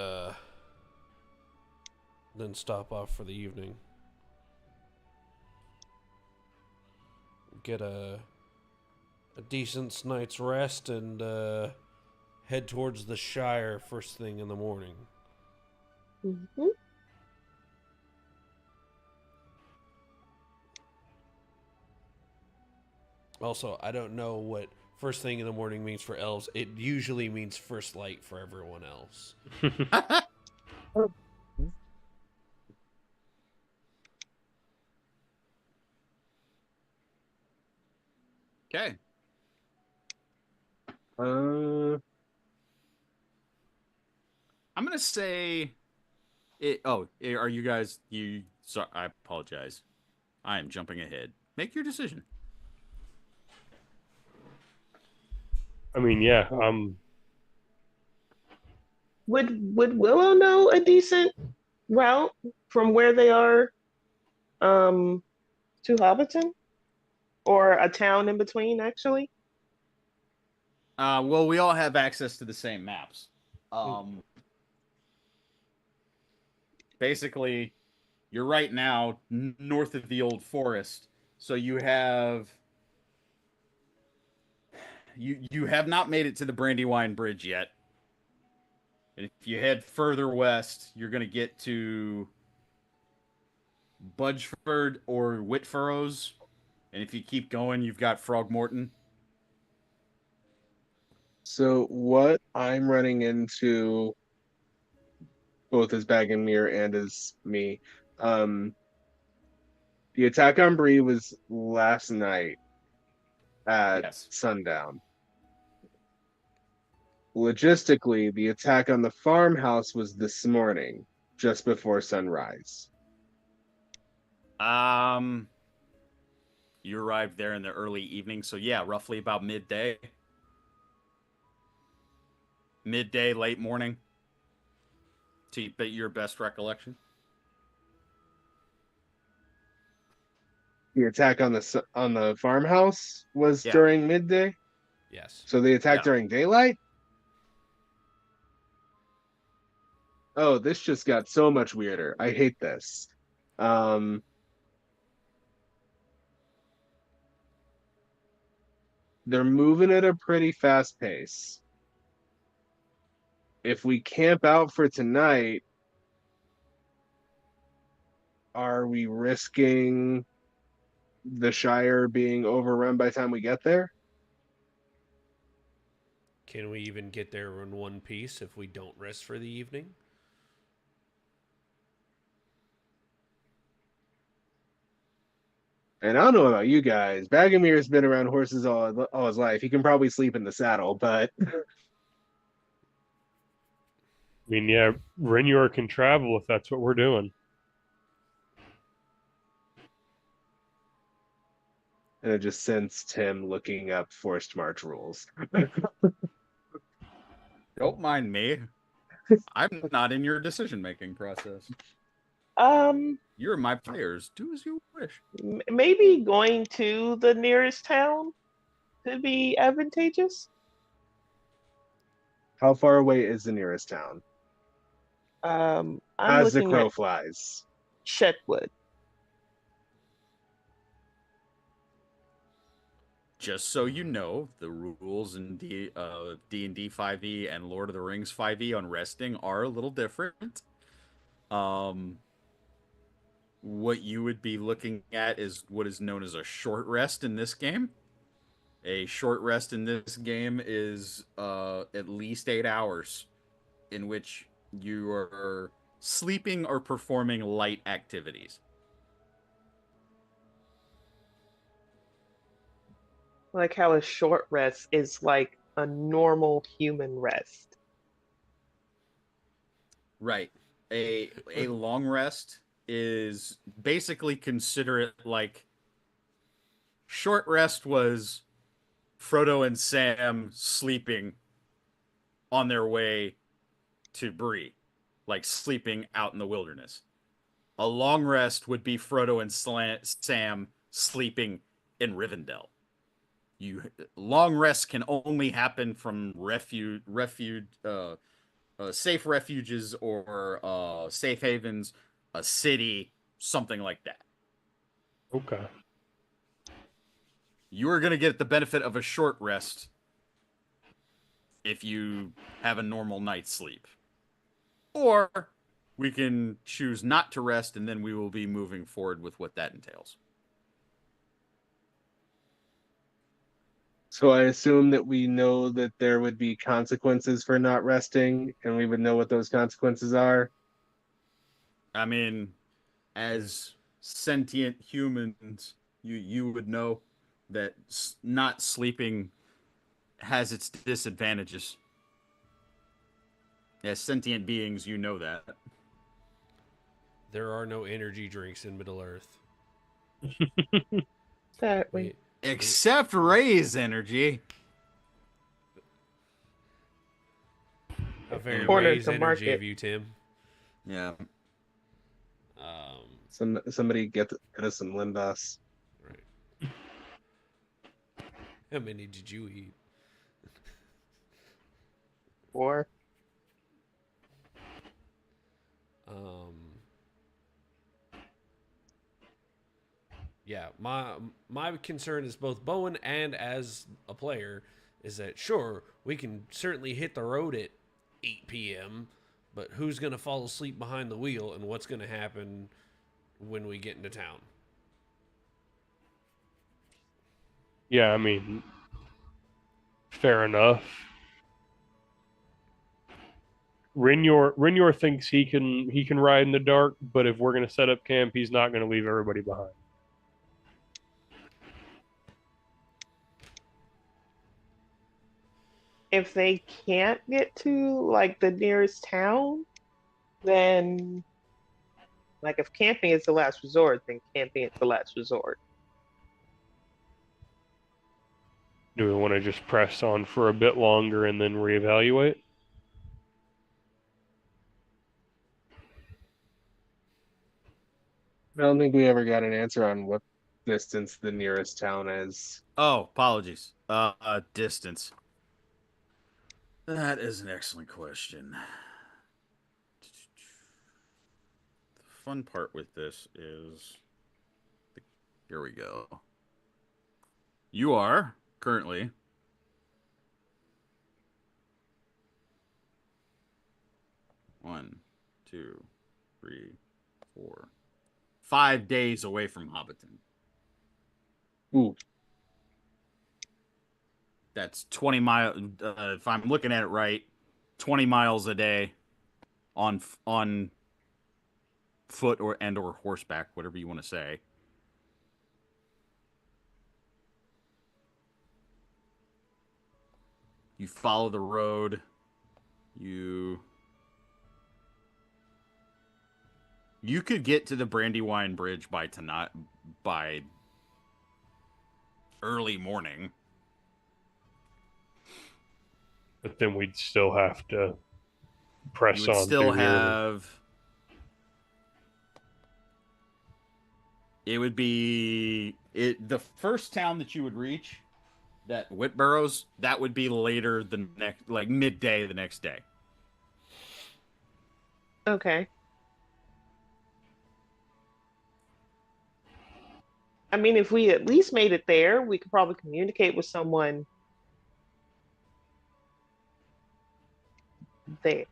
then stop off for the evening. Get a decent night's rest and head towards the Shire first thing in the morning. Mm-hmm. Also, I don't know what first thing in the morning means for elves. It usually means first light for everyone else. Okay. I'm gonna say it. Oh, are you guys? You? Sorry, I apologize. I am jumping ahead. Make your decision. I mean, yeah, Would Willow know a decent route from where they are to Hobbiton? Or a town in between, actually? Well, we all have access to the same maps. Basically, you're right now north of the old forest, so you have not made it to the Brandywine Bridge yet. And if you head further west, you're going to get to Budgeford or Whitfurrows. And if you keep going, you've got Frogmorton. So what I'm running into, both as Bagamir and as me, um, the attack on Bree was last night at Yes. sundown. Logistically, the attack on the farmhouse was this morning, just before sunrise. Um, you arrived there in the early evening, so yeah, roughly about midday. Midday, late morning. To your best recollection. The attack on the farmhouse was Yeah. during midday. Yes. So the attack Yeah. during daylight? Oh, this just got so much weirder. I hate this. Um, they're moving at a pretty fast pace. If we camp out for tonight, are we risking the Shire being overrun by the time we get there? Can we even get there in one piece if we don't rest for the evening? And I don't know about you guys. Bagamir's been around horses all his life. He can probably sleep in the saddle, but I mean, yeah, Renyor can travel if that's what we're doing. and I just sensed him looking up forced march rules. Don't mind me. I'm not in your decision-making process. Um, You're my players. Do as you wish. Maybe going to the nearest town could be advantageous. How far away is the nearest town? I'm As the looking crow at flies. Shetwood. Just so you know, the rules in D&D 5e and Lord of the Rings 5e on resting are a little different. What you would be looking at is what is known as a short rest in this game. A short rest in this game is at least 8 hours, in which you are sleeping or performing light activities. Like how a short rest is like a normal human rest. Right. A long rest is basically, consider it like short rest was Frodo and Sam sleeping on their way to Bree, like sleeping out in the wilderness. A long rest would be Frodo and Sam sleeping in Rivendell. You long rests can only happen from safe refuges or safe havens, a city, something like that. Okay. You are going to get the benefit of a short rest if you have a normal night's sleep. Or we can choose not to rest, and then we will be moving forward with what that entails. So I assume that we know that there would be consequences for not resting, and we would know what those consequences are. I mean, as sentient humans, you would know that not sleeping has its disadvantages. As sentient beings, you know that. There are no energy drinks in Middle Earth. Exactly. We, Except Ray's energy. how very Anyway. Corner Ray's to energy of market. you, Tim. Yeah. Somebody get us some limbas. Right. How many did you eat? Or Um, yeah, my concern is both Bowen and as a player is that sure we can certainly hit the road at 8 p.m., but who's going to fall asleep behind the wheel and what's going to happen when we get into town? Yeah, I mean, fair enough. Rinyor thinks he can ride in the dark, but if we're gonna set up camp, he's not gonna leave everybody behind. if they can't get to like the nearest town, then like if camping is the last resort, then camping is the last resort. Do we want to just press on for a bit longer and then reevaluate? I don't think we ever got an answer on what distance the nearest town is. Oh, apologies. Distance. That is an excellent question. The fun part with this is, here we go. You are currently 5 days away from Hobbiton. Ooh, That's 20 miles. If I'm looking at it right, 20 miles a day on foot or horseback, whatever you want to say. You follow the road. You could get to the Brandywine Bridge by tonight, by early morning. But then we'd still have to You press would on still through the early. have. It would be the first town that you would reach, that Whitburrows, that would be later the next, like midday the next day. Okay. I mean, if we at least made it there, we could probably communicate with someone there.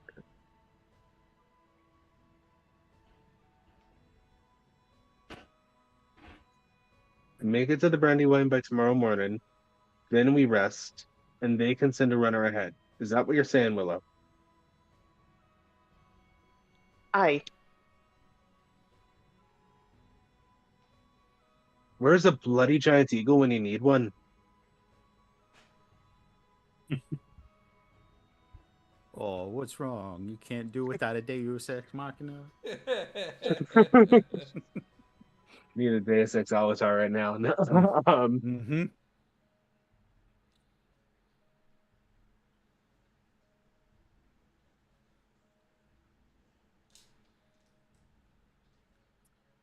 make it to the Brandywine by tomorrow morning. then we rest, and they can send a runner ahead. Is that what you're saying, Willow? I Where's a bloody giant eagle when you need one? Oh, what's wrong? You can't do without a Deus Ex Machina. Need a Deus Ex Avatar right now. No. Mm-hmm.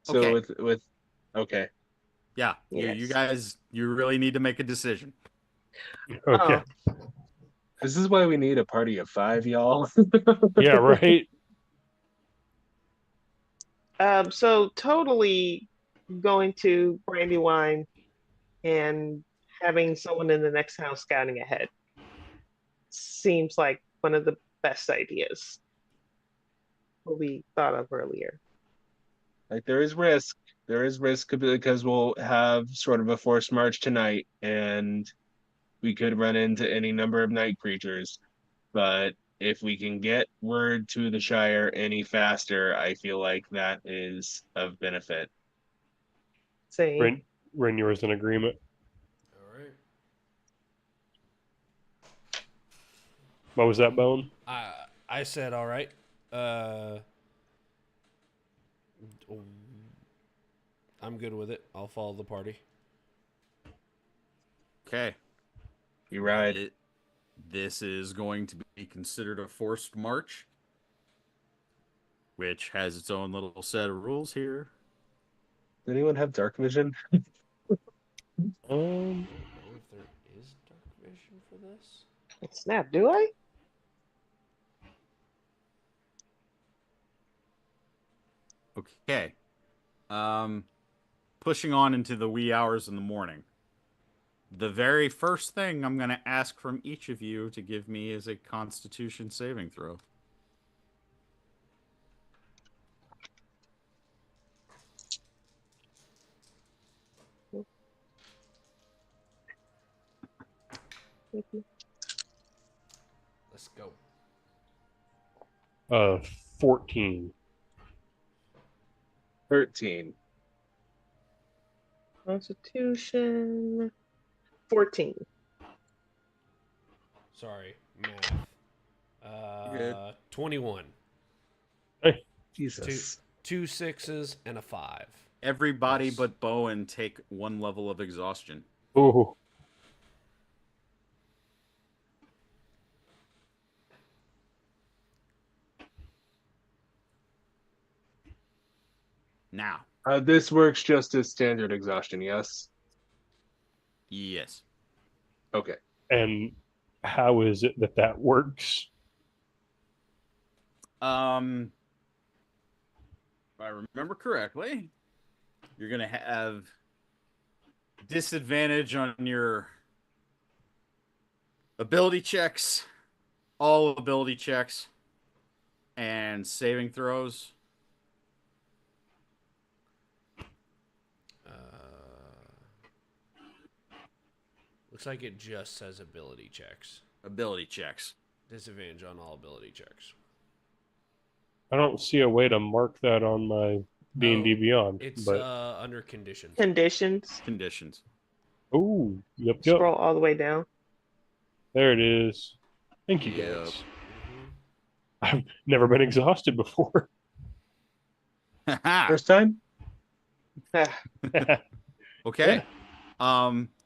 So Okay. with okay. Yeah, you yes. guys, you really need to make a decision. Okay. This is why we need a party of 5, y'all. Yeah, right. So totally going to Brandywine and having someone in the next house scouting ahead seems like one of the best ideas what we thought of earlier. Like there is risk. There is risk because we'll have sort of a forced march tonight, and we could run into any number of night creatures. But if we can get word to the Shire any faster, I feel like that is of benefit. Saying, Ren, yours in agreement. All right. What was that, Bone? I said all right. I'm good with it. I'll follow the party. Okay. You ride. This is going to be considered a forced march, which has its own little set of rules here. Does anyone have dark vision? Um, I don't know if there is dark vision for this. snap, do I? Okay. Pushing on into the wee hours in the morning. The very first thing I'm going to ask from each of you to give me is a Constitution saving throw. Let's go. 14. 13. Constitution 14. Sorry, math. Good. 21. Hey, Jesus. Two sixes and a 5. Everybody Yes. but Bowen take 1 level of exhaustion. ooh, Now, This works just as standard exhaustion, yes? yes. Okay. and how is it that works? If I remember correctly, you're going to have disadvantage on your ability checks, all ability checks, and saving throws. Looks like it just says ability checks. Ability checks. Disadvantage on all ability checks. I don't see a way to mark that on my D&D Beyond. It's But under conditions. Conditions. Conditions. oh, yep. Scroll all the way down. There it is. Thank you, Yep. guys. I've never been exhausted before. First time? Ah, Okay.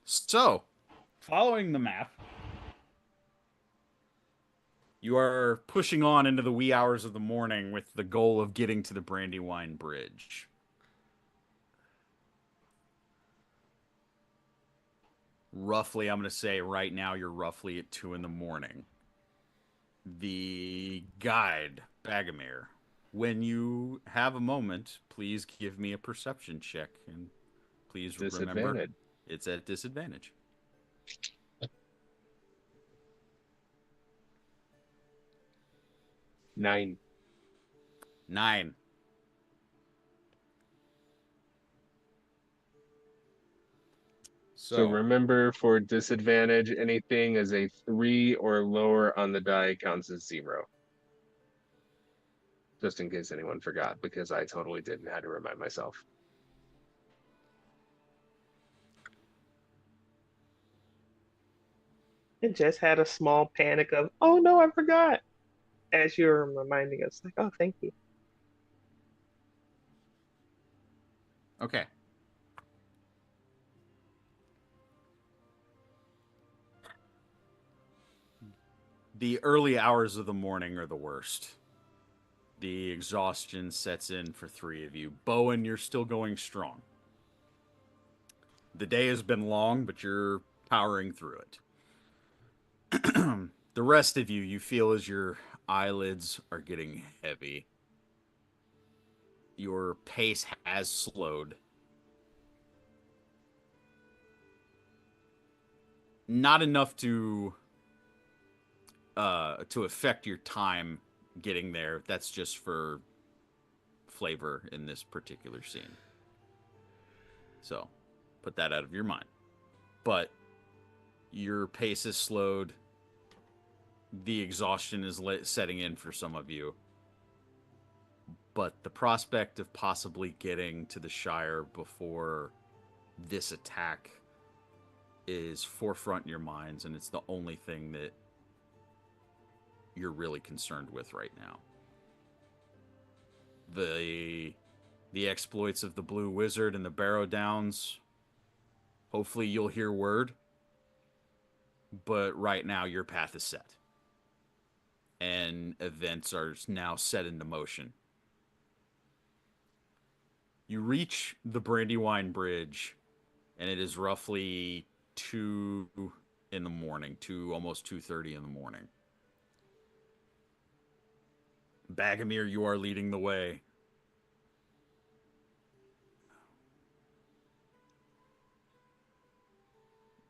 So, following the map, you are pushing on into the wee hours of the morning with the goal of getting to the Brandywine Bridge. Roughly, I'm going to say right now you're roughly at 2 in the morning. The guide, Bagomir, when you have a moment, please give me a perception check, and please remember Disadvantage. it's at disadvantage. Nine. 9. So So, remember, for disadvantage, anything as a 3 or lower on the die counts as 0. Just in case anyone forgot, because I totally did and had to remind myself. It just had a small panic of, oh no, I forgot. As you're reminding us, like, oh, thank you. okay. The early hours of the morning are the worst. The exhaustion sets in for 3 of you. Bowen, you're still going strong. The day has been long, but you're powering through it. The rest of you, you feel as your eyelids are getting heavy. Your pace has slowed. Not enough to affect your time getting there. That's just for flavor in this particular scene. So, put that out of your mind. But your pace is slowed. The exhaustion is setting in for some of you. But the prospect of possibly getting to the Shire before this attack is forefront in your minds, and it's the only thing that you're really concerned with right now. The exploits of the Blue Wizard and the Barrow Downs, hopefully you'll hear word. But right now, your path is set. And events are now set into motion. You reach the Brandywine Bridge, and it is roughly 2 in the morning, almost 2:30 in the morning. Bagomir, you are leading the way.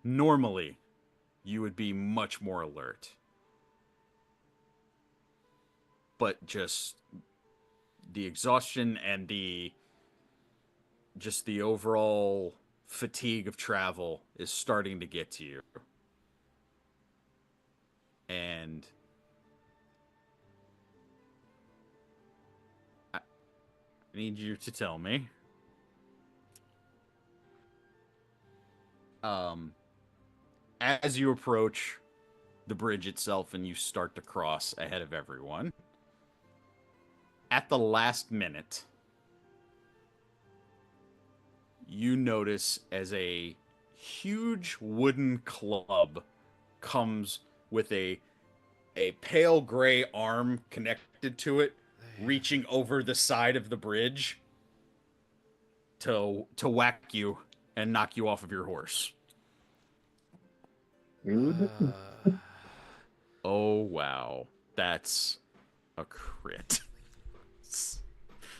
Normally, you would be much more alert. But just the exhaustion and the overall fatigue of travel is starting to get to you. And I need you to tell me, as you approach the bridge itself and you start to cross ahead of everyone, at the last minute, you notice as a huge wooden club comes with a pale gray arm connected to it, reaching over the side of the bridge to whack you and knock you off of your horse. Oh wow, that's a crit.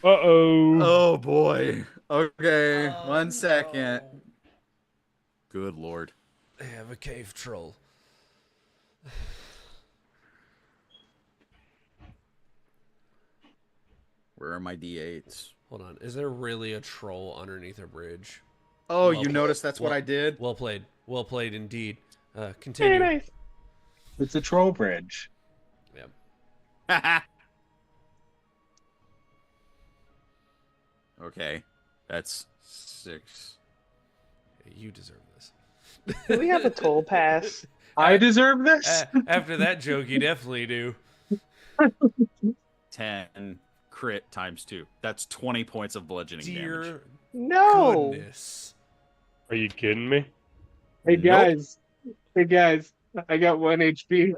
Uh-oh. Oh boy. Okay, 1 second. No. Good lord. They have a cave troll. Where are my D8s? Hold on. Is there really a troll underneath a bridge? Oh, Well you played. noticed that's what Well- I did? Well played. Well played indeed. Very Continue. nice. It's a troll bridge. Yeah. Okay, that's 6. You deserve this. Do we have a toll pass? I deserve this. After that joke, you definitely do. 10 crit times 2. That's 20 points of bludgeoning damage. Dear No. goodness. Are you kidding me? Hey Nope. guys, hey guys, I got 1 HP.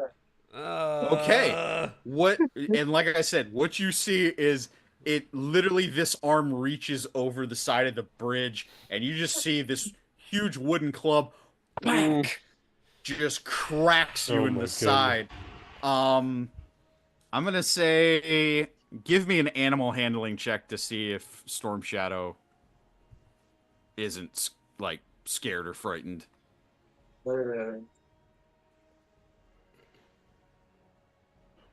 Okay. What, and like I said, what you see is it literally, this arm reaches over the side of the bridge, and you just see this huge wooden club whack, just cracks you Oh in my the goodness. side. I'm gonna say, give me an animal handling check to see if Storm Shadow isn't like scared or frightened.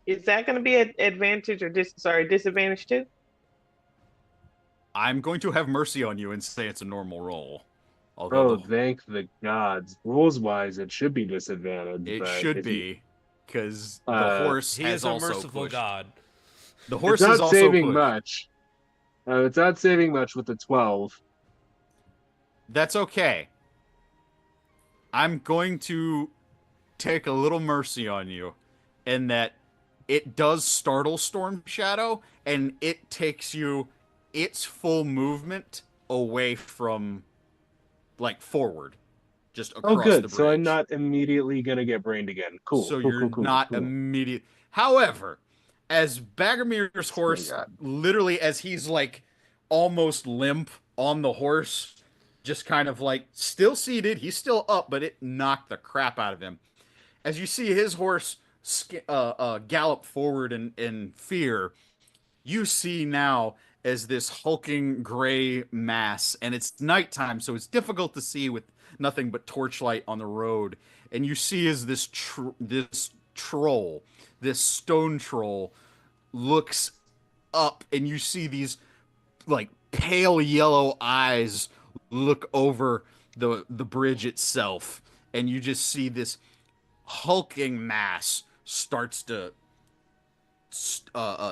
Is that going to be an advantage or disadvantage too? I'm going to have mercy on you and say it's a normal roll. Although Oh, thank the gods. Rules-wise, it should be disadvantaged, it but should if you be, because the uh horse He has is a also merciful pushed. god. The it's horse has not also saving pushed. much. It's not saving much with the 12. That's okay. I'm going to take a little mercy on you in that it does startle Storm Shadow and it takes you its full movement away from like forward, just Oh, across the good. So I'm bridge. not immediately gonna get brained again. Cool, So cool, you're cool, cool, not cool. immediate. However, as Bagamir's Oh my horse, god. literally as he's like almost limp on the horse, just kind of like still seated, he's still up, but it knocked the crap out of him. As you see his horse gallop forward in fear, you see now as this hulking gray mass, and it's nighttime, so it's difficult to see with nothing but torchlight on the road. And you see as this troll, this stone troll, looks up, and you see these like pale yellow eyes look over the bridge itself, and you just see this hulking mass starts to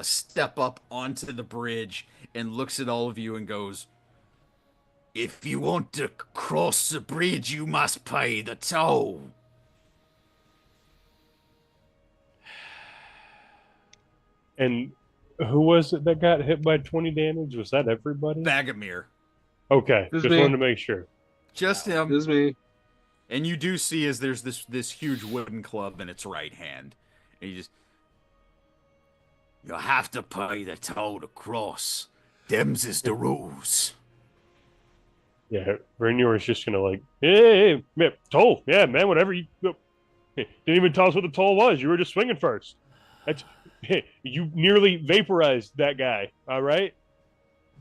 step up onto the bridge and looks at all of you and goes, "If you want to cross the bridge, you must pay the toll." And who was it that got hit by 20 damage? Was that everybody? Bagamir. Okay, This is just wanted me. to make sure. Just him. This is me. And you do see as there's this huge wooden club in its right hand. And you'll have to pay the toll to cross. Them's is the rules. Yeah, Rainier is just gonna like, hey, man, toll, yeah, man, whatever you. Didn't even tell us what the toll was. You were just swinging first. That's you nearly vaporized that guy. All right,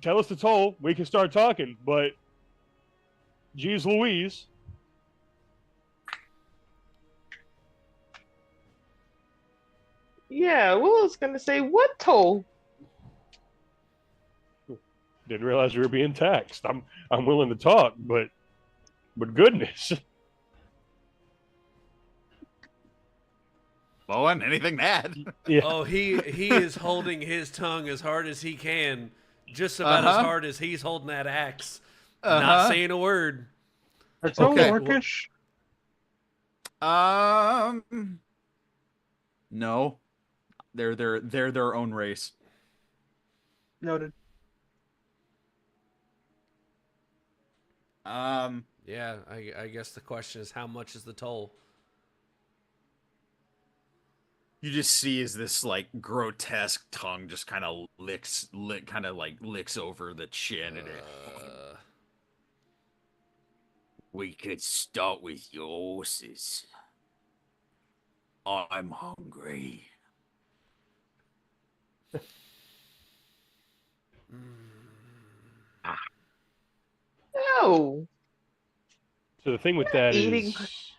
tell us the toll. We can start talking. But, geez, Louise. Yeah, well, I was gonna say, what toll? Didn't realize we were being taxed. I'm willing to talk, but goodness. Bowen, anything to add? Yeah. Oh, he is holding his tongue as hard as he can, just about as hard as he's holding that axe. Not saying a word. It's all Okay. orcish. No. They're their own race. Noted. Yeah, I guess the question is, how much is the toll? You just see as this like grotesque tongue just kind of licks over the chin and it. We could start with your horses. I'm hungry. No. So the thing with that Eating. is,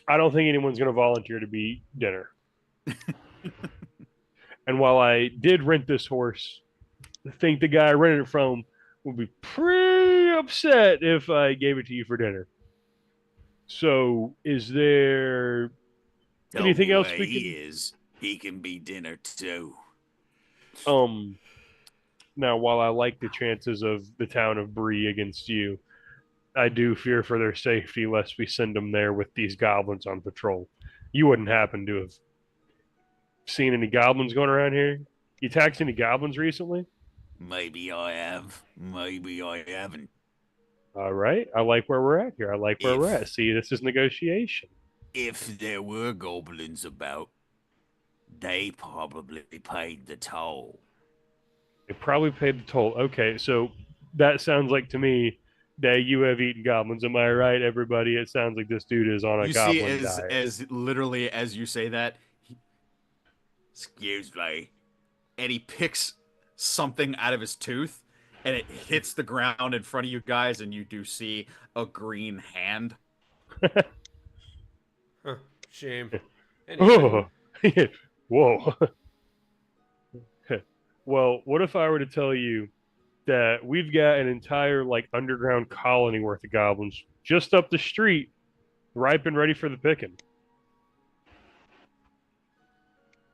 I don't think anyone's going to volunteer to be dinner. And while I did rent this horse, I think the guy I rented it from would be pretty upset if I gave it to you for dinner. So, is there anything else we can? He can be dinner too. Now, while I like the chances of the town of Bree against you, I do fear for their safety lest we send them there with these goblins on patrol. You wouldn't happen to have seen any goblins going around here? You taxed any goblins recently? Maybe I have. Maybe I haven't. All right. I like where we're at here. I like where we're at. See, this is negotiation. If there were goblins about, they probably paid the toll. They probably paid the toll. Okay, so that sounds like to me that you have eaten goblins. Am I right, everybody? It sounds like this dude is on a goblin diet. As literally as you say that, excuse me, and he picks something out of his tooth, and it hits the ground in front of you guys, and you do see a green hand. Huh, shame. Anyway, Oh, whoa. Well, what if I were to tell you that we've got an entire like underground colony worth of goblins just up the street, ripe and ready for the picking.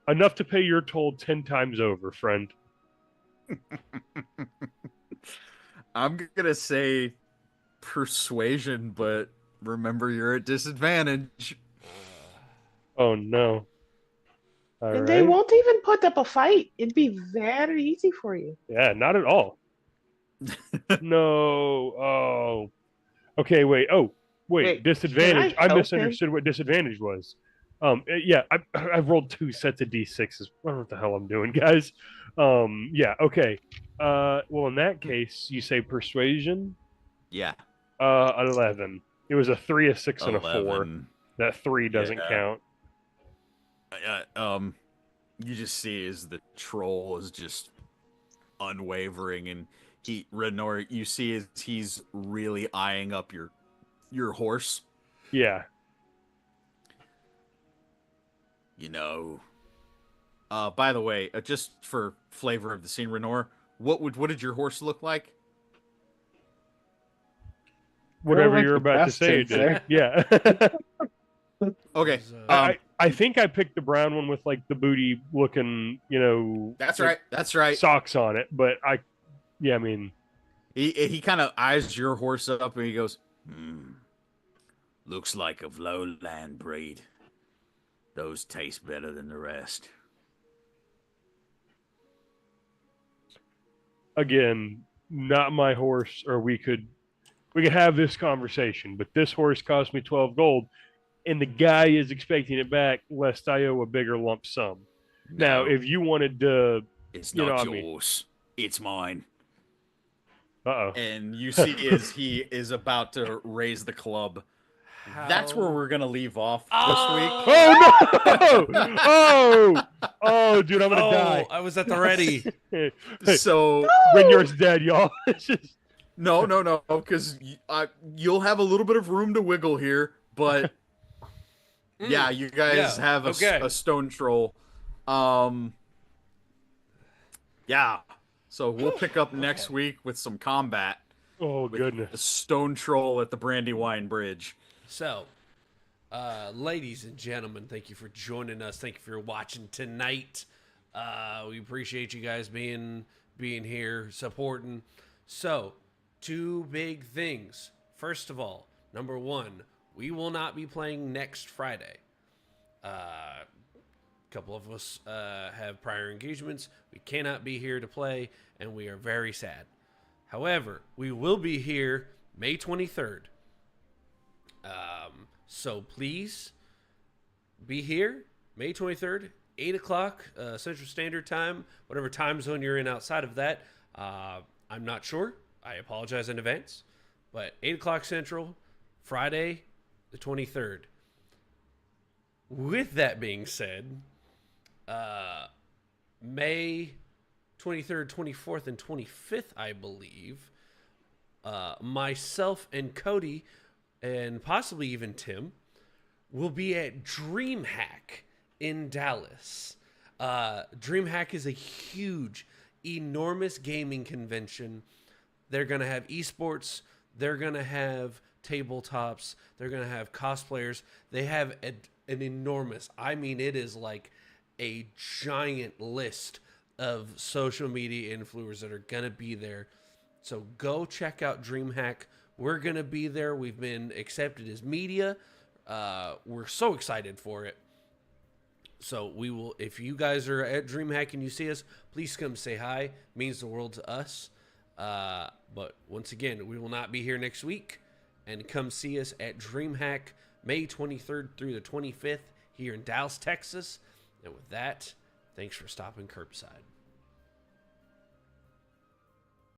Enough to pay your toll 10 times over, friend. I'm gonna say persuasion, but remember you're at disadvantage. Oh no. All And they right. won't even put up a fight. It'd be very easy for you. Yeah, not at all. No. Oh. Okay, wait. Oh, wait. Wait, can Disadvantage. I I help him? misunderstood what disadvantage was. Yeah, I've rolled 2 sets of d6s. I don't know what the hell I'm doing, guys. Yeah, okay. Well, in that case, you say persuasion. Yeah, 11. It was a 3, a 6, and a 4. 11. That 3 doesn't Yeah. count. You just see as the troll is just unwavering, and Renor, you see as he's really eyeing up your horse. Yeah. You know. By the way, just for flavor of the scene, Renor, what did your horse look like? Whatever like you're the about to say, bastards there. yeah. Okay, I think I picked the brown one with like the booty looking, that's like, right. That's right. socks on it. But I mean, He kind of eyes your horse up and he goes, looks like of lowland breed. Those taste better than the rest. again, not my horse, or we could have this conversation. But this horse cost me 12 gold, and the guy is expecting it back, lest I owe a bigger lump sum. Now, No, if you wanted to, it's you know, not I mean- yours. It's mine. uh-oh. And you see as he is about to raise the club. That's where we're gonna leave off this week. Oh no! Oh, dude, I'm gonna die. I was at the ready. Hey, So Renyor's dead, y'all. It's just- no, because you'll have a little bit of room to wiggle here, but yeah, you guys yeah, have okay. a stone troll. Yeah. So we'll pick up next week with some combat. oh With goodness. the stone troll at the Brandywine Bridge. So, ladies and gentlemen, thank you for joining us. Thank you for watching tonight. We appreciate you guys being here, supporting. So, 2 big things. First of all, number 1, we will not be playing next Friday. A couple of us have prior engagements. We cannot be here to play, and we are very sad. However, we will be here May 23rd. So please be here May 23rd, 8 o'clock Central Standard Time, whatever time zone you're in outside of that. I'm not sure. I apologize in advance. But 8 o'clock Central, Friday the 23rd. With that being said, May 23rd, 24th, and 25th, I believe, myself and Cody, and possibly even Tim, will be at DreamHack in Dallas. DreamHack is a huge, enormous gaming convention. They're going to have esports. They're going to have tabletops. They're going to have cosplayers. They have an enormous, I mean, it is like a giant list of social media influencers that are going to be there. So go check out DreamHack. We're going to be there. We've been accepted as media. We're so excited for it. So we will, if you guys are at DreamHack and you see us, please come say hi. It means the world to us. But once again, we will not be here next week. And come see us at DreamHack May 23rd through the 25th here in Dallas, Texas. And with that, thanks for stopping Kirbside.